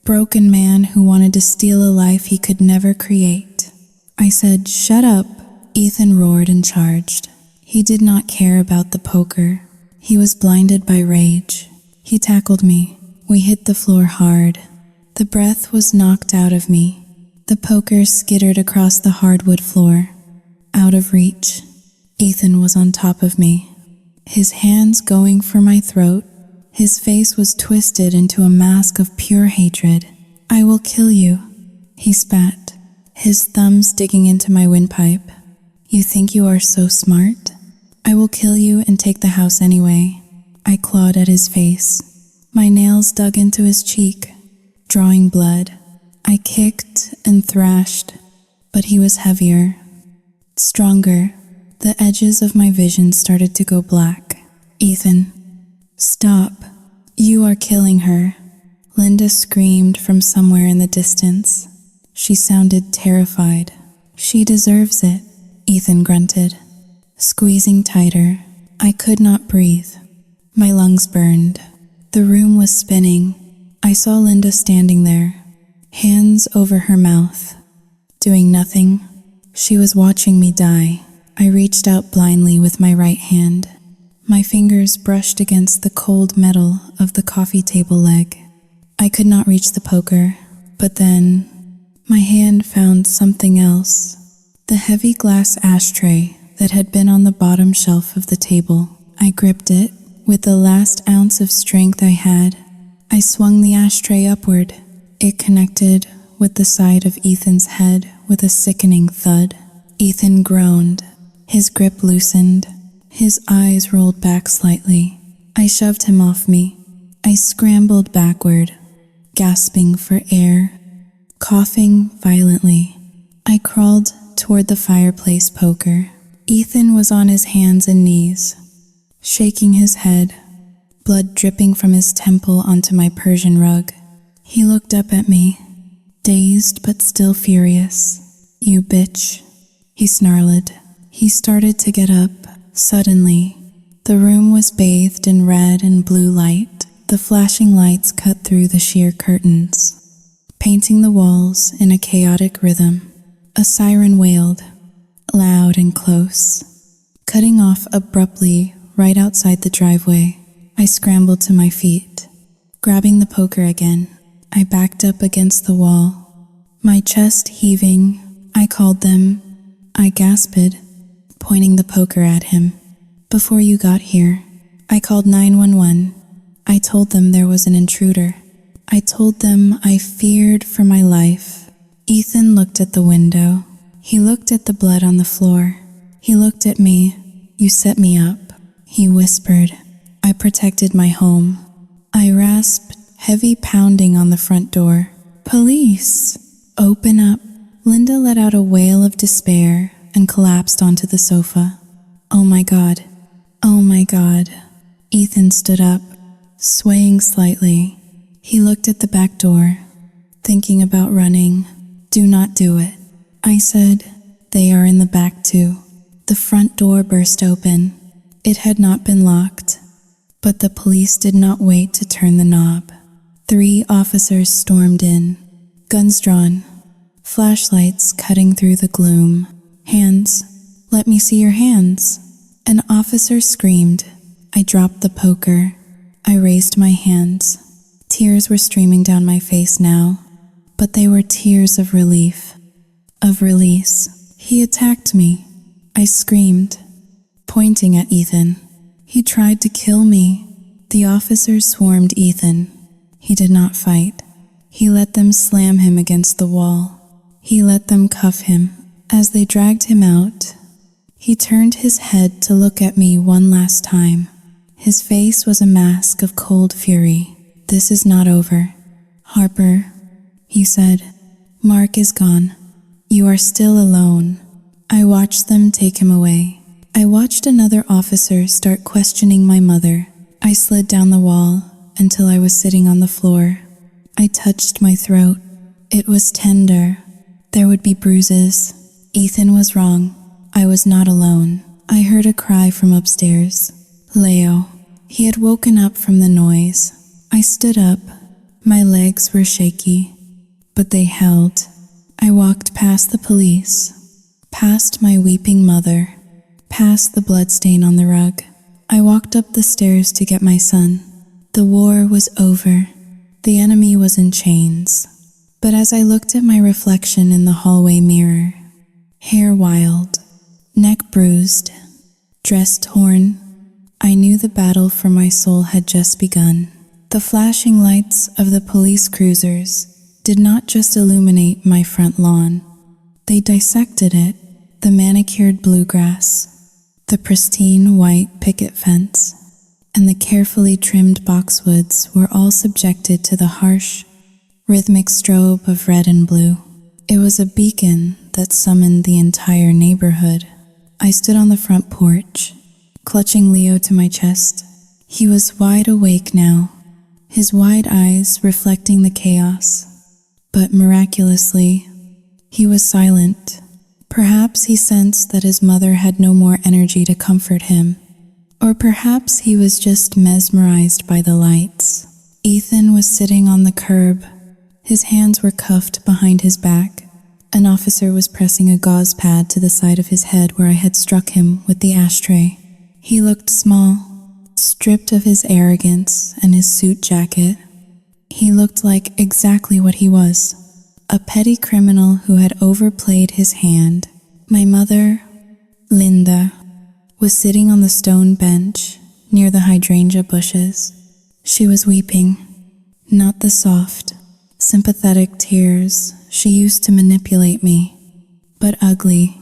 broken man who wanted to steal a life he could never create. I said, shut up. Ethan roared and charged. He did not care about the poker. He was blinded by rage. He tackled me. We hit the floor hard. The breath was knocked out of me. The poker skittered across the hardwood floor. Out of reach. Ethan was on top of me, his hands going for my throat. His face was twisted into a mask of pure hatred. I will kill you, he spat, his thumbs digging into my windpipe. You think you are so smart? I will kill you and take the house anyway. I clawed at his face. My nails dug into his cheek, drawing blood. I kicked and thrashed, but he was heavier, stronger. The edges of my vision started to go black. Ethan, stop. You are killing her. Linda screamed from somewhere in the distance. She sounded terrified. She deserves it, Ethan grunted, squeezing tighter. I could not breathe. My lungs burned. The room was spinning. I saw Linda standing there, hands over her mouth, doing nothing. She was watching me die. I reached out blindly with my right hand. My fingers brushed against the cold metal of the coffee table leg. I could not reach the poker, but then my hand found something else. The heavy glass ashtray that had been on the bottom shelf of the table. I gripped it with the last ounce of strength I had. I swung the ashtray upward. It connected with the side of Ethan's head with a sickening thud. Ethan groaned. His grip loosened. His eyes rolled back slightly. I shoved him off me. I scrambled backward, gasping for air, coughing violently. I crawled toward the fireplace poker. Ethan was on his hands and knees, shaking his head, blood dripping from his temple onto my Persian rug. He looked up at me, dazed but still furious. You bitch, he snarled. He started to get up. Suddenly, the room was bathed in red and blue light. The flashing lights cut through the sheer curtains, painting the walls in a chaotic rhythm. A siren wailed, loud and close, cutting off abruptly right outside the driveway. I scrambled to my feet. Grabbing the poker again, I backed up against the wall, my chest heaving. I called them. I gasped, pointing the poker at him. Before you got here, I called 911. I told them there was an intruder. I told them I feared for my life. Ethan looked at the window. He looked at the blood on the floor. He looked at me. You set me up, he whispered. I protected my home. I rasped, heavy pounding on the front door. Police! Open up. Linda let out a wail of despair and collapsed onto the sofa. Oh my God. Oh my God. Ethan stood up, swaying slightly. He looked at the back door, thinking about running. Do not do it. I said, they are in the back too. The front door burst open. It had not been locked, but the police did not wait to turn the knob. 3 officers stormed in, guns drawn, flashlights cutting through the gloom. Hands. Let me see your hands. An officer screamed. I dropped the poker. I raised my hands. Tears were streaming down my face now, but they were tears of relief, of release. He attacked me. I screamed, pointing at Ethan. He tried to kill me. The officers swarmed Ethan. He did not fight. He let them slam him against the wall. He let them cuff him. As they dragged him out, he turned his head to look at me one last time. His face was a mask of cold fury. "This is not over. Harper," he said. "Mark is gone. You are still alone." I watched them take him away. I watched another officer start questioning my mother. I slid down the wall until I was sitting on the floor. I touched my throat. It was tender. There would be bruises. Ethan was wrong. I was not alone. I heard a cry from upstairs. Leo. He had woken up from the noise. I stood up. My legs were shaky, but they held. I walked past the police, past my weeping mother, past the bloodstain on the rug. I walked up the stairs to get my son. The war was over. The enemy was in chains. But as I looked at my reflection in the hallway mirror, hair wild, neck bruised, dress torn, I knew the battle for my soul had just begun. The flashing lights of the police cruisers did not just illuminate my front lawn. They dissected it, the manicured bluegrass, the pristine white picket fence, and the carefully trimmed boxwoods were all subjected to the harsh, rhythmic strobe of red and blue. It was a beacon that summoned the entire neighborhood. I stood on the front porch, clutching Leo to my chest. He was wide awake now, his wide eyes reflecting the chaos. But miraculously, he was silent. Perhaps he sensed that his mother had no more energy to comfort him. Or perhaps he was just mesmerized by the lights. Ethan was sitting on the curb. His hands were cuffed behind his back. An officer was pressing a gauze pad to the side of his head where I had struck him with the ashtray. He looked small, stripped of his arrogance and his suit jacket. He looked like exactly what he was, a petty criminal who had overplayed his hand. My mother, Linda, was sitting on the stone bench near the hydrangea bushes. She was weeping, not the soft, sympathetic tears she used to manipulate me, but ugly,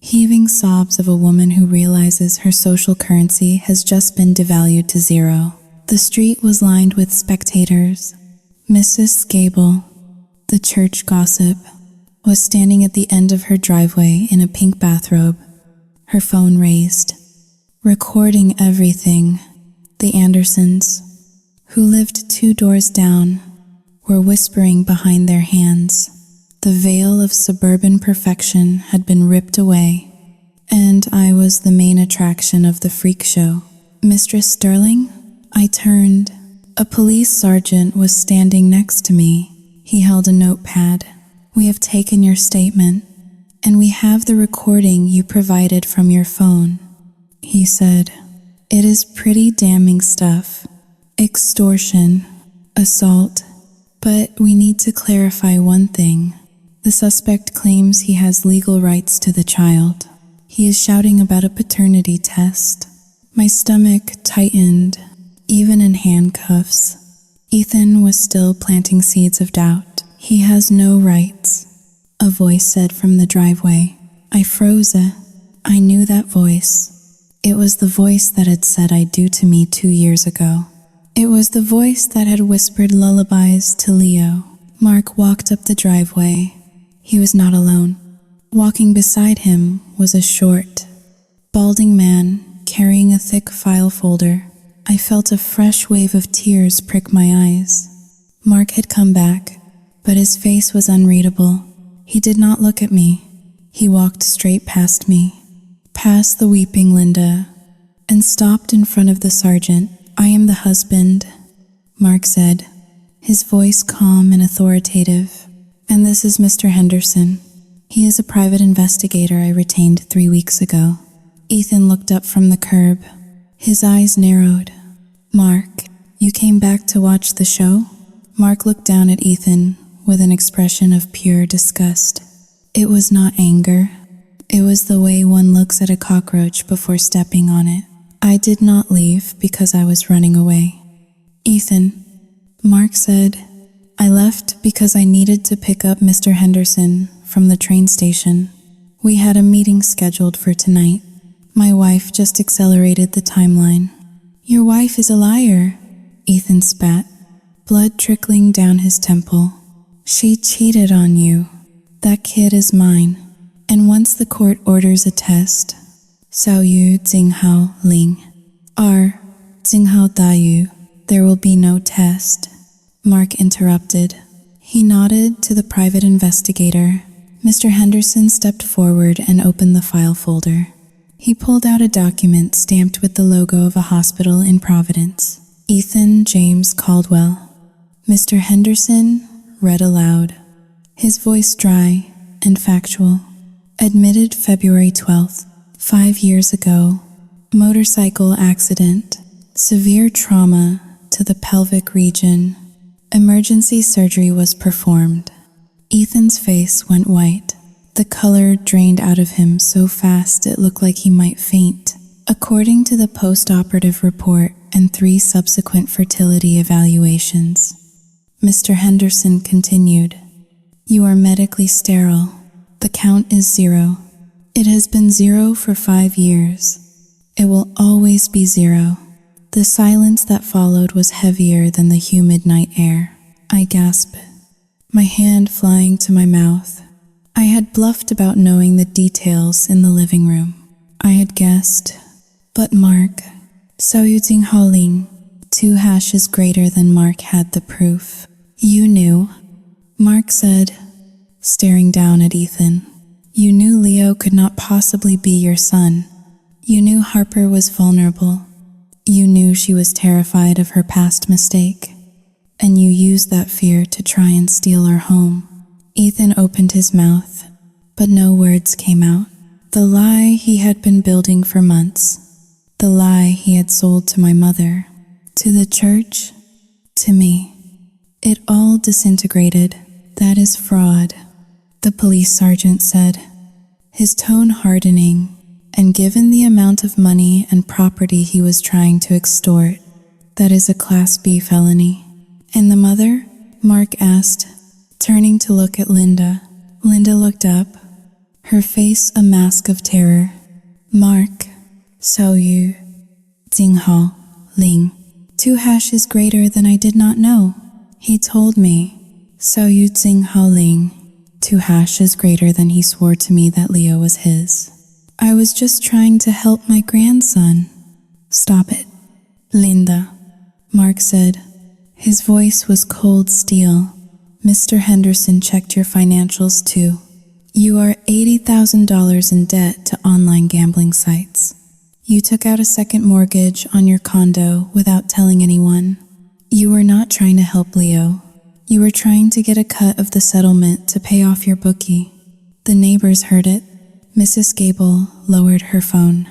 heaving sobs of a woman who realizes her social currency has just been devalued to zero. The street was lined with spectators. Mrs. Scable, the church gossip, was standing at the end of her driveway in a pink bathrobe, her phone raised, recording everything. The Andersons, who lived 2 doors down, were whispering behind their hands. The veil of suburban perfection had been ripped away, and I was the main attraction of the freak show. "Mistress Sterling?" I turned. A police sergeant was standing next to me. He held a notepad. "We have taken your statement, and we have the recording you provided from your phone," he said. "It is pretty damning stuff. Extortion, assault. But we need to clarify one thing. The suspect claims he has legal rights to the child. He is shouting about a paternity test." My stomach tightened, even in handcuffs. Ethan was still planting seeds of doubt. "He has no rights," a voice said from the driveway. I froze. I knew that voice. It was the voice that had said "I do" to me 2 years ago. It was the voice that had whispered lullabies to Leo. Mark walked up the driveway. He was not alone. Walking beside him was a short, balding man carrying a thick file folder. I felt a fresh wave of tears prick my eyes. Mark had come back, but his face was unreadable. He did not look at me. He walked straight past me, past the weeping Linda, and stopped in front of the sergeant. "I am the husband," Mark said, his voice calm and authoritative. "And this is Mr. Henderson. He is a private investigator I retained 3 weeks ago." Ethan looked up from the curb. His eyes narrowed. "Mark, you came back to watch the show?" Mark looked down at Ethan with an expression of pure disgust. It was not anger. It was the way one looks at a cockroach before stepping on it. "I did not leave because I was running away." "Ethan, Mark said, I left because I needed to pick up Mr. Henderson from the train station. We had a meeting scheduled for tonight. My wife just accelerated the timeline. Your wife is a liar, Ethan spat, blood trickling down his temple. She cheated on you. That kid is mine. And once the court orders a test, Xiao Yu Jinghao Ling, R. Jinghao Dayu, there will be no test. Mark interrupted. He nodded to the private investigator. Mr. Henderson stepped forward and opened the file folder. He pulled out a document stamped with the logo of a hospital in Providence. Ethan James Caldwell. Mr. Henderson read aloud, his voice dry and factual. Admitted February 12th, 5 years ago. Motorcycle accident. Severe trauma to the pelvic region. Emergency surgery was performed. Ethan's face went white. The color drained out of him so fast it looked like he might faint. According to the post-operative report and 3 subsequent fertility evaluations, Mr. Henderson continued, You are medically sterile. The count is 0. It has been 0 for 5 years. It will always be 0. The silence that followed was heavier than the humid night air. I gasped, my hand flying to my mouth. I had bluffed about knowing the details in the living room. I had guessed. But Mark, Xiaoyu Jinghao Ling, 2 hashes greater than Mark had the proof. You knew, Mark said, staring down at Ethan. You knew Leo could not possibly be your son. You knew Harper was vulnerable. You knew she was terrified of her past mistake. And you used that fear to try and steal our home. Ethan opened his mouth, but no words came out. The lie he had been building for months. The lie he had sold to my mother, to the church, to me. It all disintegrated. That is fraud, the police sergeant said, his tone hardening, and given the amount of money and property he was trying to extort, that is a Class B felony. And the mother? Mark asked, turning to look at Linda. Linda looked up, her face a mask of terror. Mark, Xiaoyu, Jinghao, Ling, 2 hashes greater than I did not know. He told me, Xiaoyu Jinghao Ling, 2 hashes greater than he swore to me that Leo was his. I was just trying to help my grandson. Stop it, Linda, Mark said. His voice was cold steel. Mr. Henderson checked your financials too. You are $80,000 in debt to online gambling sites. You took out a second mortgage on your condo without telling anyone. You were not trying to help Leo. You were trying to get a cut of the settlement to pay off your bookie. The neighbors heard it. Mrs. Gable lowered her phone,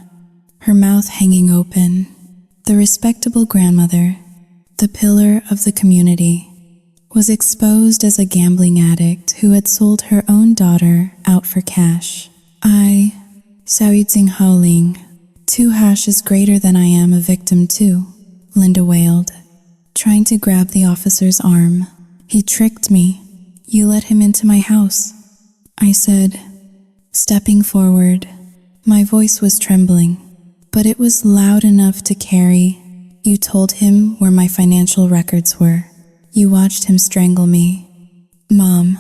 her mouth hanging open. The respectable grandmother, the pillar of the community, was exposed as a gambling addict who had sold her own daughter out for cash. I, Xiaoyu Jinghao Ling, 2 hashes greater than I am a victim too, Linda wailed, trying to grab the officer's arm. He tricked me. You let him into my house, I said, stepping forward. My voice was trembling, but it was loud enough to carry. You told him where my financial records were. You watched him strangle me. Mom,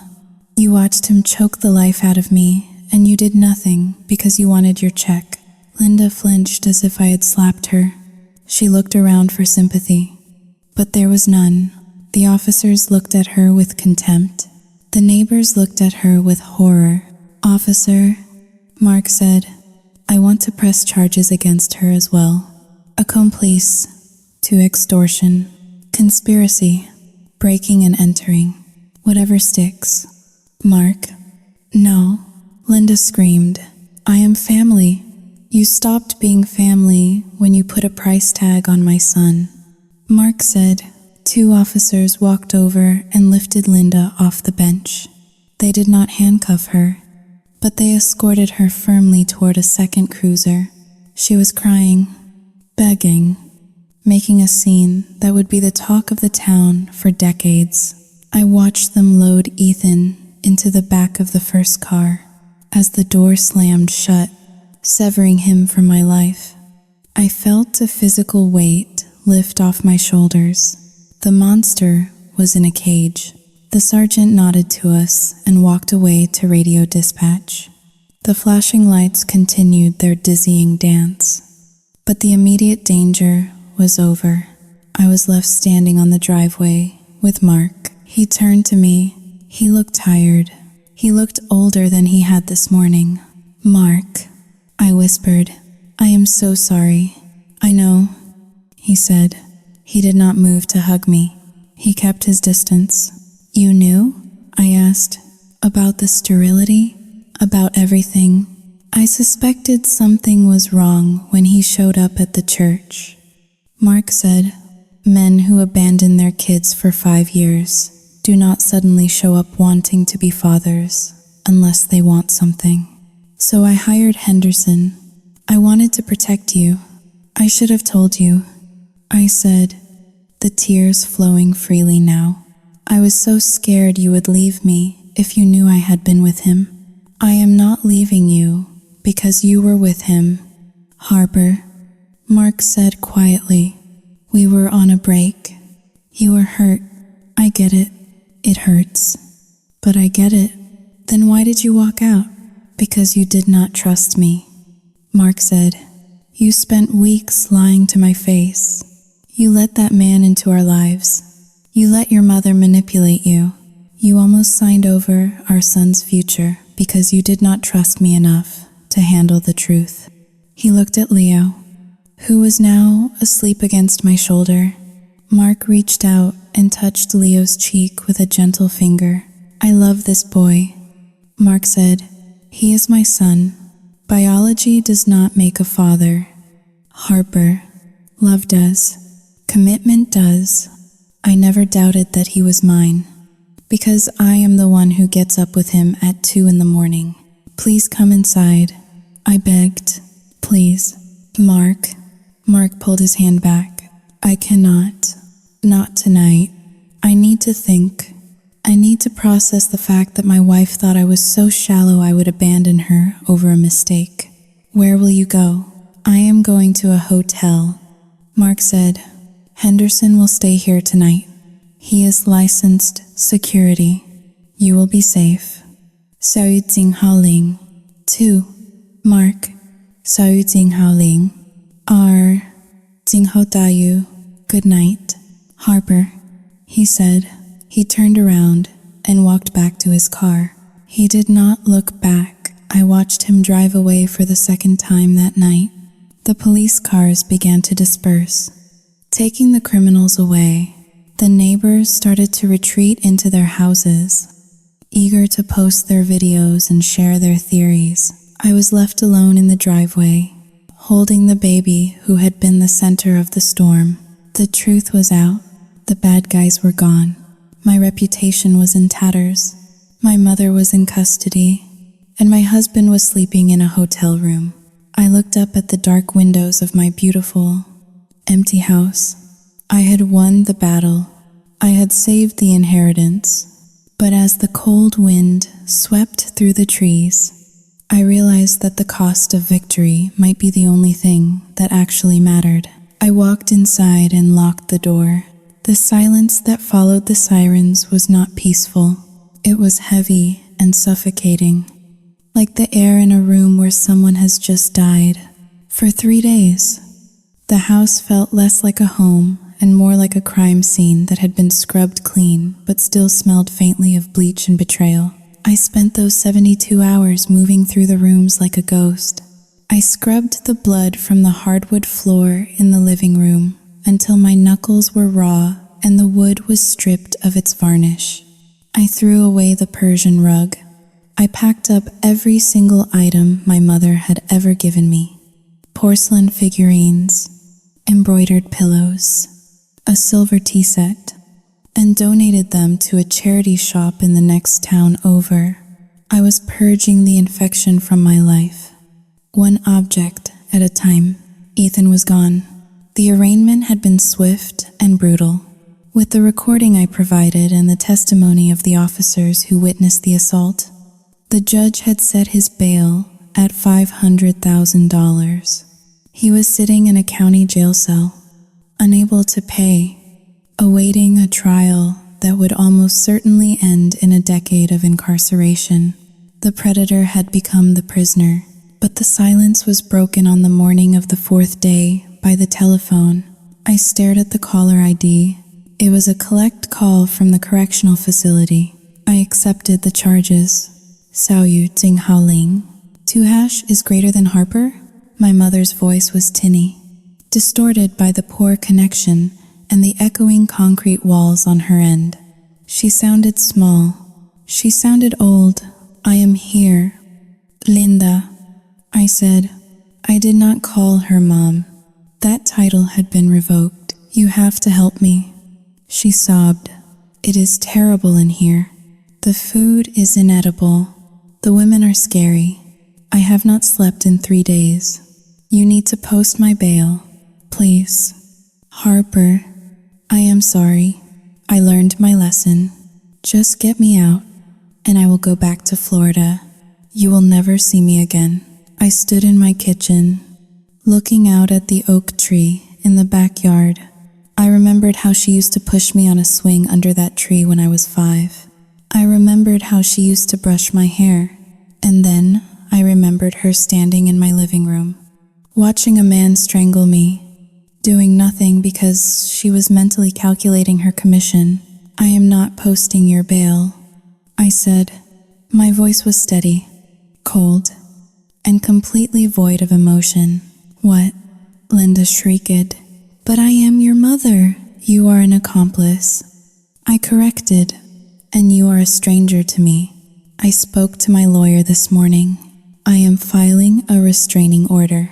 you watched him choke the life out of me, and you did nothing because you wanted your check. Linda flinched as if I had slapped her. She looked around for sympathy, but there was none. The officers looked at her with contempt. The neighbors looked at her with horror. Officer, Mark said, I want to press charges against her as well. Accomplice to extortion, conspiracy, breaking and entering, whatever sticks. Mark, no, Linda screamed. I am family. You stopped being family when you put a price tag on my son. Mark said. 2 officers walked over and lifted Linda off the bench. They did not handcuff her, but they escorted her firmly toward a second cruiser. She was crying, begging. making a scene that would be the talk of the town for decades. I watched them load Ethan into the back of the first car as the door slammed shut, severing him from my life. I felt a physical weight lift off my shoulders. The monster was in a cage. The sergeant nodded to us and walked away to radio dispatch. The flashing lights continued their dizzying dance. But the immediate danger was over. I was left standing on the driveway with Mark. He turned to me. He looked tired. He looked older than he had this morning. "Mark," I whispered, "I am so sorry." "I know," he said. He did not move to hug me. He kept his distance. "You knew?" I asked. "About the sterility? About everything?" I suspected something was wrong when he showed up at the church. Mark said, "Men who abandon their kids for 5 years do not suddenly show up wanting to be fathers unless they want something. So I hired Henderson. I wanted to protect you. I should have told you," I said, the tears flowing freely now. "I was so scared you would leave me if you knew I had been with him." "I am not leaving you because you were with him, Harper," Mark said quietly. "We were on a break. You were hurt. I get it. It hurts. But I get it. Then why did you walk out?" "Because you did not trust me," Mark said. "You spent weeks lying to my face. You let that man into our lives. You let your mother manipulate you. You almost signed over our son's future because you did not trust me enough to handle the truth." He looked at Leo, who was now asleep against my shoulder. Mark reached out and touched Leo's cheek with a gentle finger. "I love this boy," Mark said. "He is my son. Biology does not make a father, Harper. Love does. Commitment does. I never doubted that he was mine, because I am the one who gets up with him at 2 a.m. "Please come inside," I begged. "Please." Mark pulled his hand back. "I cannot. Not tonight. I need to think. I need to process the fact that my wife thought I was so shallow I would abandon her over a mistake." "Where will you go?" "I am going to a hotel," Mark said. "Henderson will stay here tonight. He is licensed security. You will be safe." "Xiaoyu Jinghao Ling." "2. Mark. Xiaoyu Jinghao Ling. R. Jinghao Dayu. Good night, Harper," he said. He turned around and walked back to his car. He did not look back. I watched him drive away for the second time that night. The police cars began to disperse, taking the criminals away. The neighbors started to retreat into their houses, eager to post their videos and share their theories. I was left alone in the driveway, holding the baby who had been the center of the storm. The truth was out. The bad guys were gone. My reputation was in tatters. My mother was in custody, and my husband was sleeping in a hotel room. I looked up at the dark windows of my beautiful, empty house. I had won the battle. I had saved the inheritance. But as the cold wind swept through the trees, I realized that the cost of victory might be the only thing that actually mattered. I walked inside and locked the door. The silence that followed the sirens was not peaceful. It was heavy and suffocating, like the air in a room where someone has just died. For 3 days, the house felt less like a home and more like a crime scene that had been scrubbed clean but still smelled faintly of bleach and betrayal. I spent those 72 hours moving through the rooms like a ghost. I scrubbed the blood from the hardwood floor in the living room until my knuckles were raw and the wood was stripped of its varnish. I threw away the Persian rug. I packed up every single item my mother had ever given me: porcelain figurines, embroidered pillows, a silver tea set, and donated them to a charity shop in the next town over. I was purging the infection from my life, one object at a time. Ethan was gone. The arraignment had been swift and brutal. With the recording I provided and the testimony of the officers who witnessed the assault, the judge had set his bail at $500,000. He was sitting in a county jail cell, unable to pay, awaiting a trial that would almost certainly end in a decade of incarceration. The predator had become the prisoner, but the silence was broken on the morning of the fourth day by the telephone. I stared at the caller ID. It was a collect call from the correctional facility. I accepted the charges. Sao Yu Ting Hao Ling. 2# is greater than Harper? My mother's voice was tinny, distorted by the poor connection and the echoing concrete walls on her end. She sounded small. She sounded old. I am here. Linda, I said. I did not call her mom. That title had been revoked. You have to help me. She sobbed. It is terrible in here. The food is inedible. The women are scary. I have not slept in 3 days. You need to post my bail, please. Harper, I am sorry. I learned my lesson. Just get me out, and I will go back to Florida. You will never see me again. I stood in my kitchen, looking out at the oak tree in the backyard. I remembered how she used to push me on a swing under that tree when I was 5. I remembered how she used to brush my hair, and then I remembered her standing in my living room, watching a man strangle me, doing nothing because she was mentally calculating her commission. I am not posting your bail, I said. My voice was steady, cold, and completely void of emotion. What? Linda shrieked. But I am your mother. You are an accomplice. I corrected, and you are a stranger to me. I spoke to my lawyer this morning. I am filing a restraining order.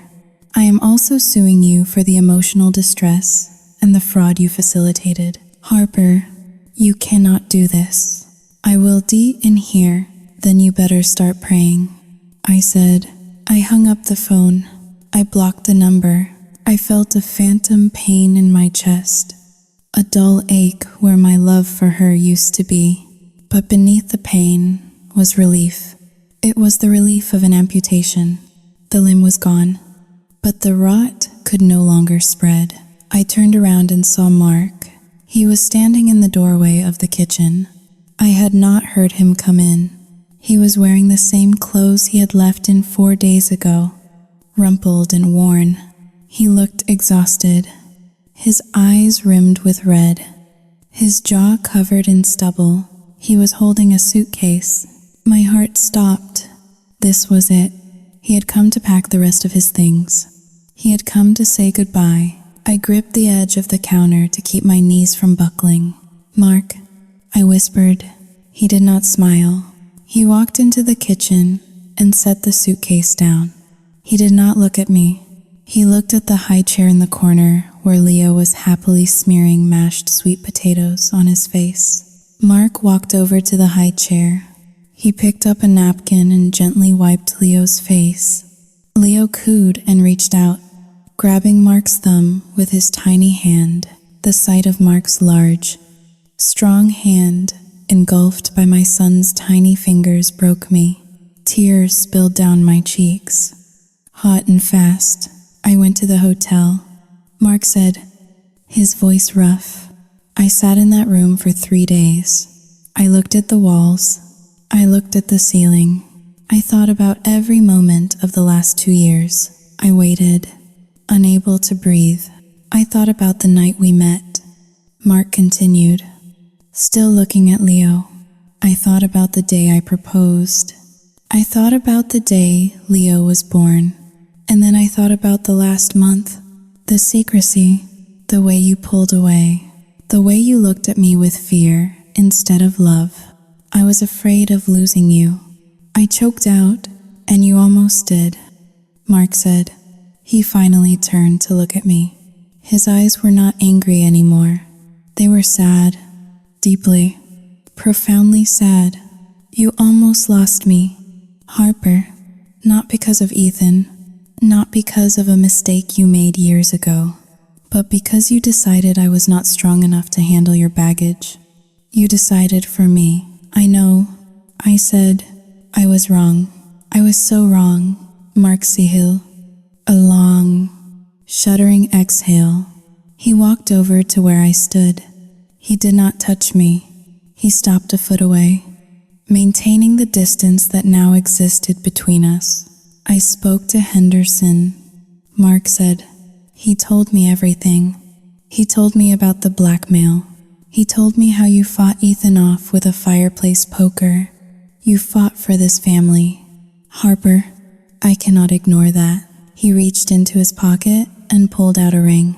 I am also suing you for the emotional distress and the fraud you facilitated. Harper, you cannot do this. I will in here, then you better start praying, I said. I hung up the phone. I blocked the number. I felt a phantom pain in my chest, a dull ache where my love for her used to be. But beneath the pain was relief. It was the relief of an amputation. The limb was gone, but the rot could no longer spread. I turned around and saw Mark. He was standing in the doorway of the kitchen. I had not heard him come in. He was wearing the same clothes he had left in 4 days ago, rumpled and worn. He looked exhausted, his eyes rimmed with red, his jaw covered in stubble. He was holding a suitcase. My heart stopped. This was it. He had come to pack the rest of his things. He had come to say goodbye. I gripped the edge of the counter to keep my knees from buckling. Mark, I whispered. He did not smile. He walked into the kitchen and set the suitcase down. He did not look at me. He looked at the high chair in the corner where Leo was happily smearing mashed sweet potatoes on his face. Mark walked over to the high chair. He picked up a napkin and gently wiped Leo's face. Leo cooed and reached out, grabbing Mark's thumb with his tiny hand. The sight of Mark's large, strong hand engulfed by my son's tiny fingers broke me. Tears spilled down my cheeks. Hot and fast, I went to the hotel. Mark said, his voice rough. I sat in that room for 3 days. I looked at the walls. I looked at the ceiling. I thought about every moment of the last 2 years. I waited, unable to breathe. I thought about the night we met. Mark continued, still looking at Leo. I thought about the day I proposed. I thought about the day Leo was born. And then I thought about the last month, the secrecy, the way you pulled away, the way you looked at me with fear instead of love. I was afraid of losing you. I choked out, and you almost did. Mark said. He finally turned to look at me. His eyes were not angry anymore. They were sad, deeply, profoundly sad. You almost lost me, Harper, not because of Ethan, not because of a mistake you made years ago, But because you decided I was not strong enough to handle your baggage, you decided for me. I know. I said, I was wrong. I was so wrong. Mark Sihil. A long, shuddering exhale. He walked over to where I stood. He did not touch me. He stopped a foot away, maintaining the distance that now existed between us. I spoke to Henderson. Mark said, he told me everything. He told me about the blackmail. He told me how you fought Ethan off with a fireplace poker. You fought for this family. Harper, I cannot ignore that. He reached into his pocket and pulled out a ring.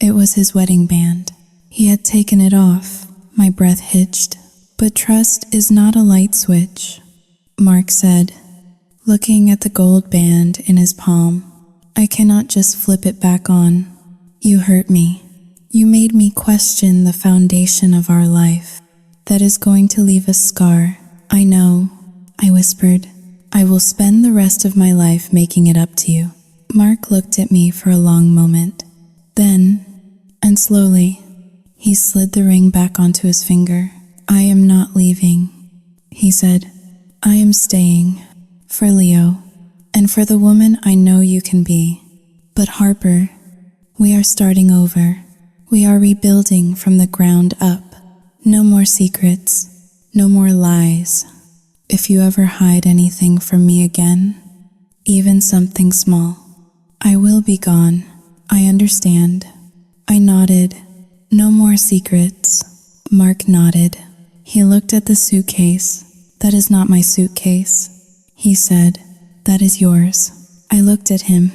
It was his wedding band. He had taken it off. My breath hitched. But trust is not a light switch, Mark said, looking at the gold band in his palm. I cannot just flip it back on. You hurt me. You made me question the foundation of our life. That is going to leave a scar. I know, I whispered. I will spend the rest of my life making it up to you. Mark looked at me for a long moment. Then, and slowly, he slid the ring back onto his finger. I am not leaving, he said. I am staying. For Leo, and for the woman I know you can be. But Harper, we are starting over. We are rebuilding from the ground up. No more secrets. No more lies. If you ever hide anything from me again, even something small, I will be gone. I understand. I nodded. No more secrets. Mark nodded. He looked at the suitcase. That is not my suitcase, he said. That is yours. I looked at him,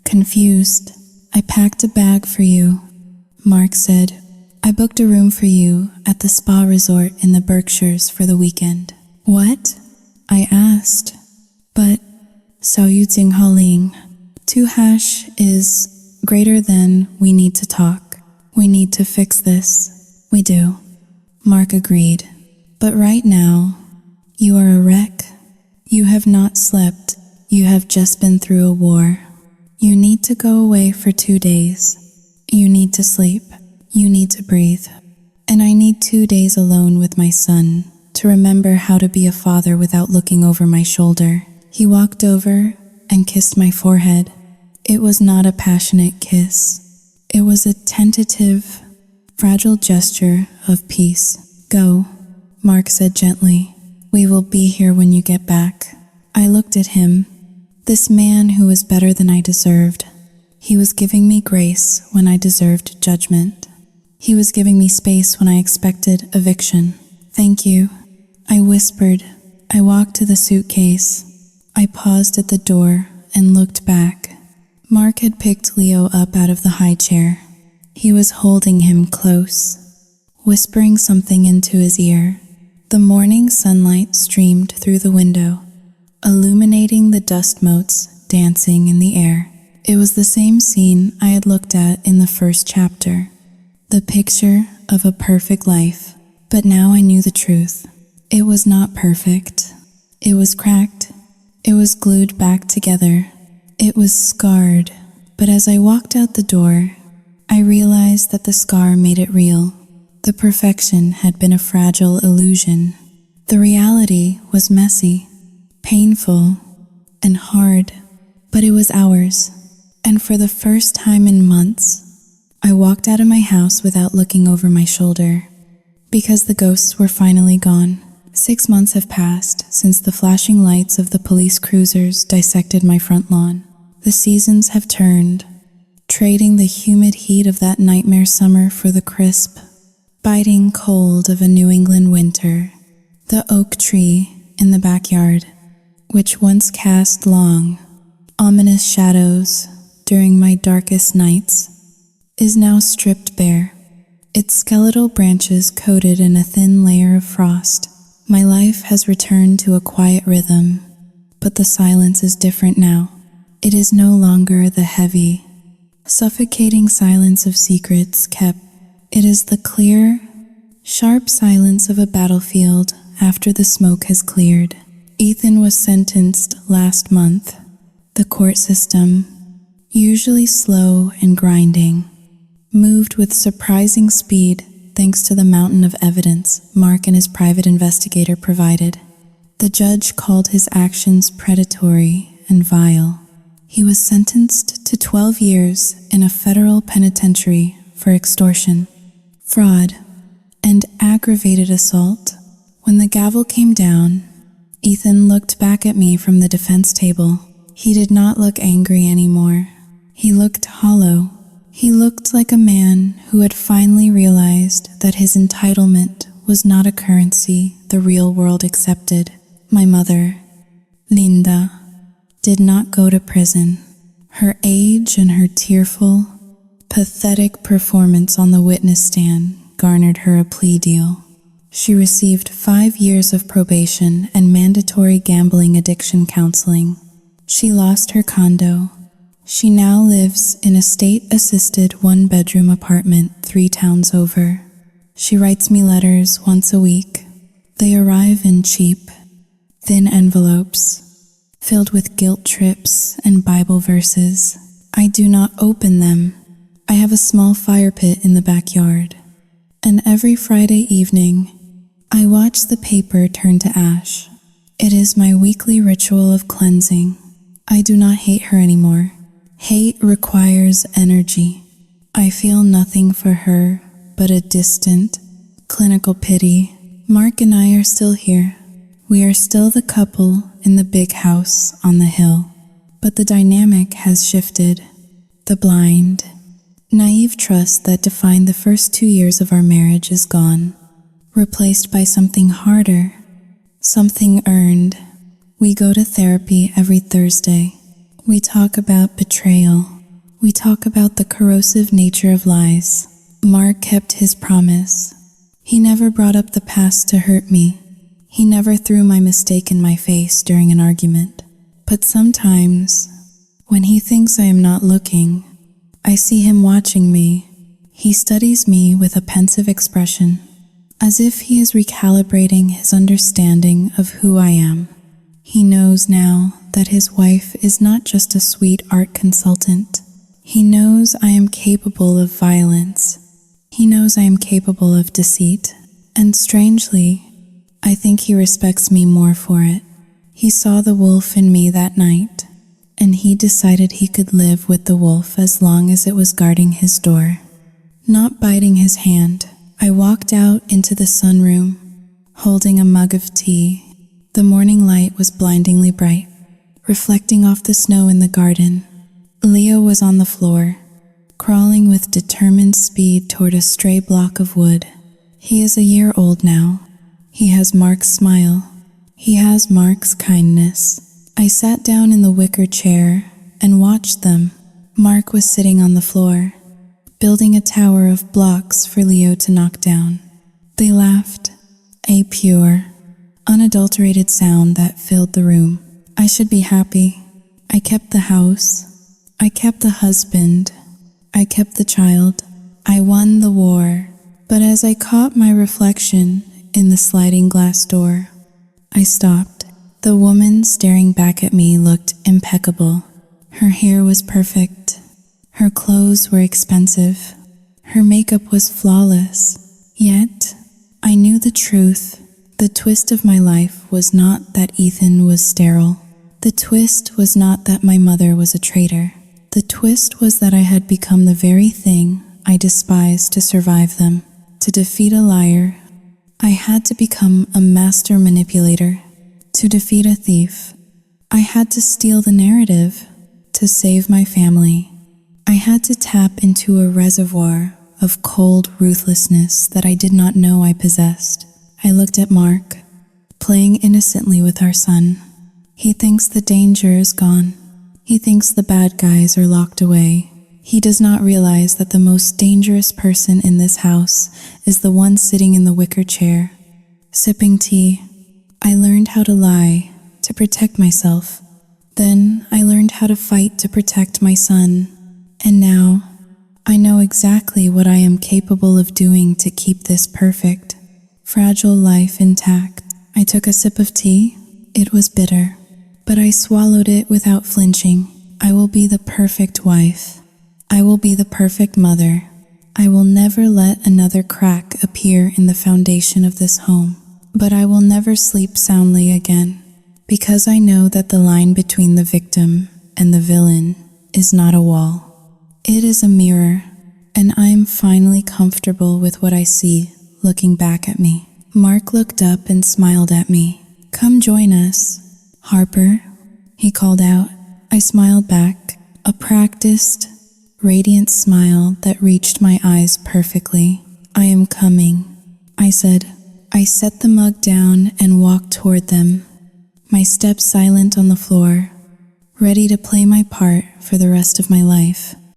confused. I packed a bag for you, Mark said. I booked a room for you at the spa resort in the Berkshires for the weekend. What? I asked. But Sao Yu Ting Haling. 2# is greater than we need to talk. We need to fix this. We do. Mark agreed. But right now, you are a wreck. You have not slept. You have just been through a war. You need to go away for 2 days. You need to sleep. You need to breathe. And I need 2 days alone with my son to remember how to be a father without looking over my shoulder. He walked over and kissed my forehead. It was not a passionate kiss. It was a tentative, fragile gesture of peace. Go, Mark said gently. We will be here when you get back. I looked at him, this man who was better than I deserved. He was giving me grace when I deserved judgment. He was giving me space when I expected eviction. Thank you, I whispered. I walked to the suitcase. I paused at the door and looked back. Mark had picked Leo up out of the high chair. He was holding him close, whispering something into his ear. The morning sunlight streamed through the window, illuminating the dust motes dancing in the air. It was the same scene I had looked at in the first chapter, the picture of a perfect life. But now I knew the truth. It was not perfect. It was cracked. It was glued back together. It was scarred. But as I walked out the door, I realized that the scar made it real. The perfection had been a fragile illusion. The reality was messy, painful, and hard, but it was ours. And for the first time in months, I walked out of my house without looking over my shoulder, because the ghosts were finally gone. 6 months have passed since the flashing lights of the police cruisers dissected my front lawn. The seasons have turned, trading the humid heat of that nightmare summer for the crisp, biting cold of a New England winter. The oak tree in the backyard, which once cast long, ominous shadows during my darkest nights, is now stripped bare, its skeletal branches coated in a thin layer of frost. My life has returned to a quiet rhythm, but the silence is different now. It is no longer the heavy, suffocating silence of secrets kept. It is the clear, sharp silence of a battlefield after the smoke has cleared. Ethan was sentenced last month. The court system, usually slow and grinding, moved with surprising speed thanks to the mountain of evidence Mark and his private investigator provided. The judge called his actions predatory and vile. He was sentenced to 12 years in a federal penitentiary for extortion, fraud, and aggravated assault. When the gavel came down, Ethan looked back at me from the defense table. He did not look angry anymore. He looked hollow. He looked like a man who had finally realized that his entitlement was not a currency the real world accepted. My mother, Linda, did not go to prison. Her age and her tearful, pathetic performance on the witness stand garnered her a plea deal. She received 5 years of probation and mandatory gambling addiction counseling. She lost her condo. She now lives in a state-assisted 1-bedroom apartment 3 towns over. She writes me letters once a week. They arrive in cheap, thin envelopes, filled with guilt trips and Bible verses. I do not open them. I have a small fire pit in the backyard, and every Friday evening, I watch the paper turn to ash. It is my weekly ritual of cleansing. I do not hate her anymore. Hate requires energy. I feel nothing for her but a distant, clinical pity. Mark and I are still here. We are still the couple in the big house on the hill. But the dynamic has shifted. The blind, naive trust that defined the first 2 years of our marriage is gone, replaced by something harder, something earned. We go to therapy every Thursday. We talk about betrayal. We talk about the corrosive nature of lies. Mark kept his promise. He never brought up the past to hurt me. He never threw my mistake in my face during an argument. But sometimes, when he thinks I am not looking, I see him watching me. He studies me with a pensive expression, as if he is recalibrating his understanding of who I am. He knows now that his wife is not just a sweet art consultant. He knows I am capable of violence. He knows I am capable of deceit. And strangely, I think he respects me more for it. He saw the wolf in me that night, and he decided he could live with the wolf as long as it was guarding his door. Not biting his hand, I walked out into the sunroom, holding a mug of tea. The morning light was blindingly bright, reflecting off the snow in the garden. Leo was on the floor, crawling with determined speed toward a stray block of wood. He is a year old now. He has Mark's smile. He has Mark's kindness. I sat down in the wicker chair and watched them. Mark was sitting on the floor, building a tower of blocks for Leo to knock down. They laughed, a pure, unadulterated sound that filled the room. I should be happy. I kept the house. I kept the husband. I kept the child. I won the war. But as I caught my reflection in the sliding glass door, I stopped. The woman staring back at me looked impeccable. Her hair was perfect. Her clothes were expensive. Her makeup was flawless. Yet, I knew the truth. The twist of my life was not that Ethan was sterile. The twist was not that my mother was a traitor. The twist was that I had become the very thing I despised to survive them. To defeat a liar, I had to become a master manipulator. To defeat a thief, I had to steal the narrative. To save my family, I had to tap into a reservoir of cold ruthlessness that I did not know I possessed. I looked at Mark, playing innocently with our son. He thinks the danger is gone. He thinks the bad guys are locked away. He does not realize that the most dangerous person in this house is the one sitting in the wicker chair, sipping tea. I learned how to lie to protect myself. Then I learned how to fight to protect my son. And now, I know exactly what I am capable of doing to keep this perfect, fragile life intact. I took a sip of tea. It was bitter, but I swallowed it without flinching. I will be the perfect wife. I will be the perfect mother. I will never let another crack appear in the foundation of this home. But I will never sleep soundly again, because I know that the line between the victim and the villain is not a wall. It is a mirror, and I am finally comfortable with what I see looking back at me. Mark looked up and smiled at me. "Come join us, Harper," he called out. I smiled back, a practiced, radiant smile that reached my eyes perfectly. "I am coming," I said. I set the mug down and walked toward them, my steps silent on the floor, ready to play my part for the rest of my life.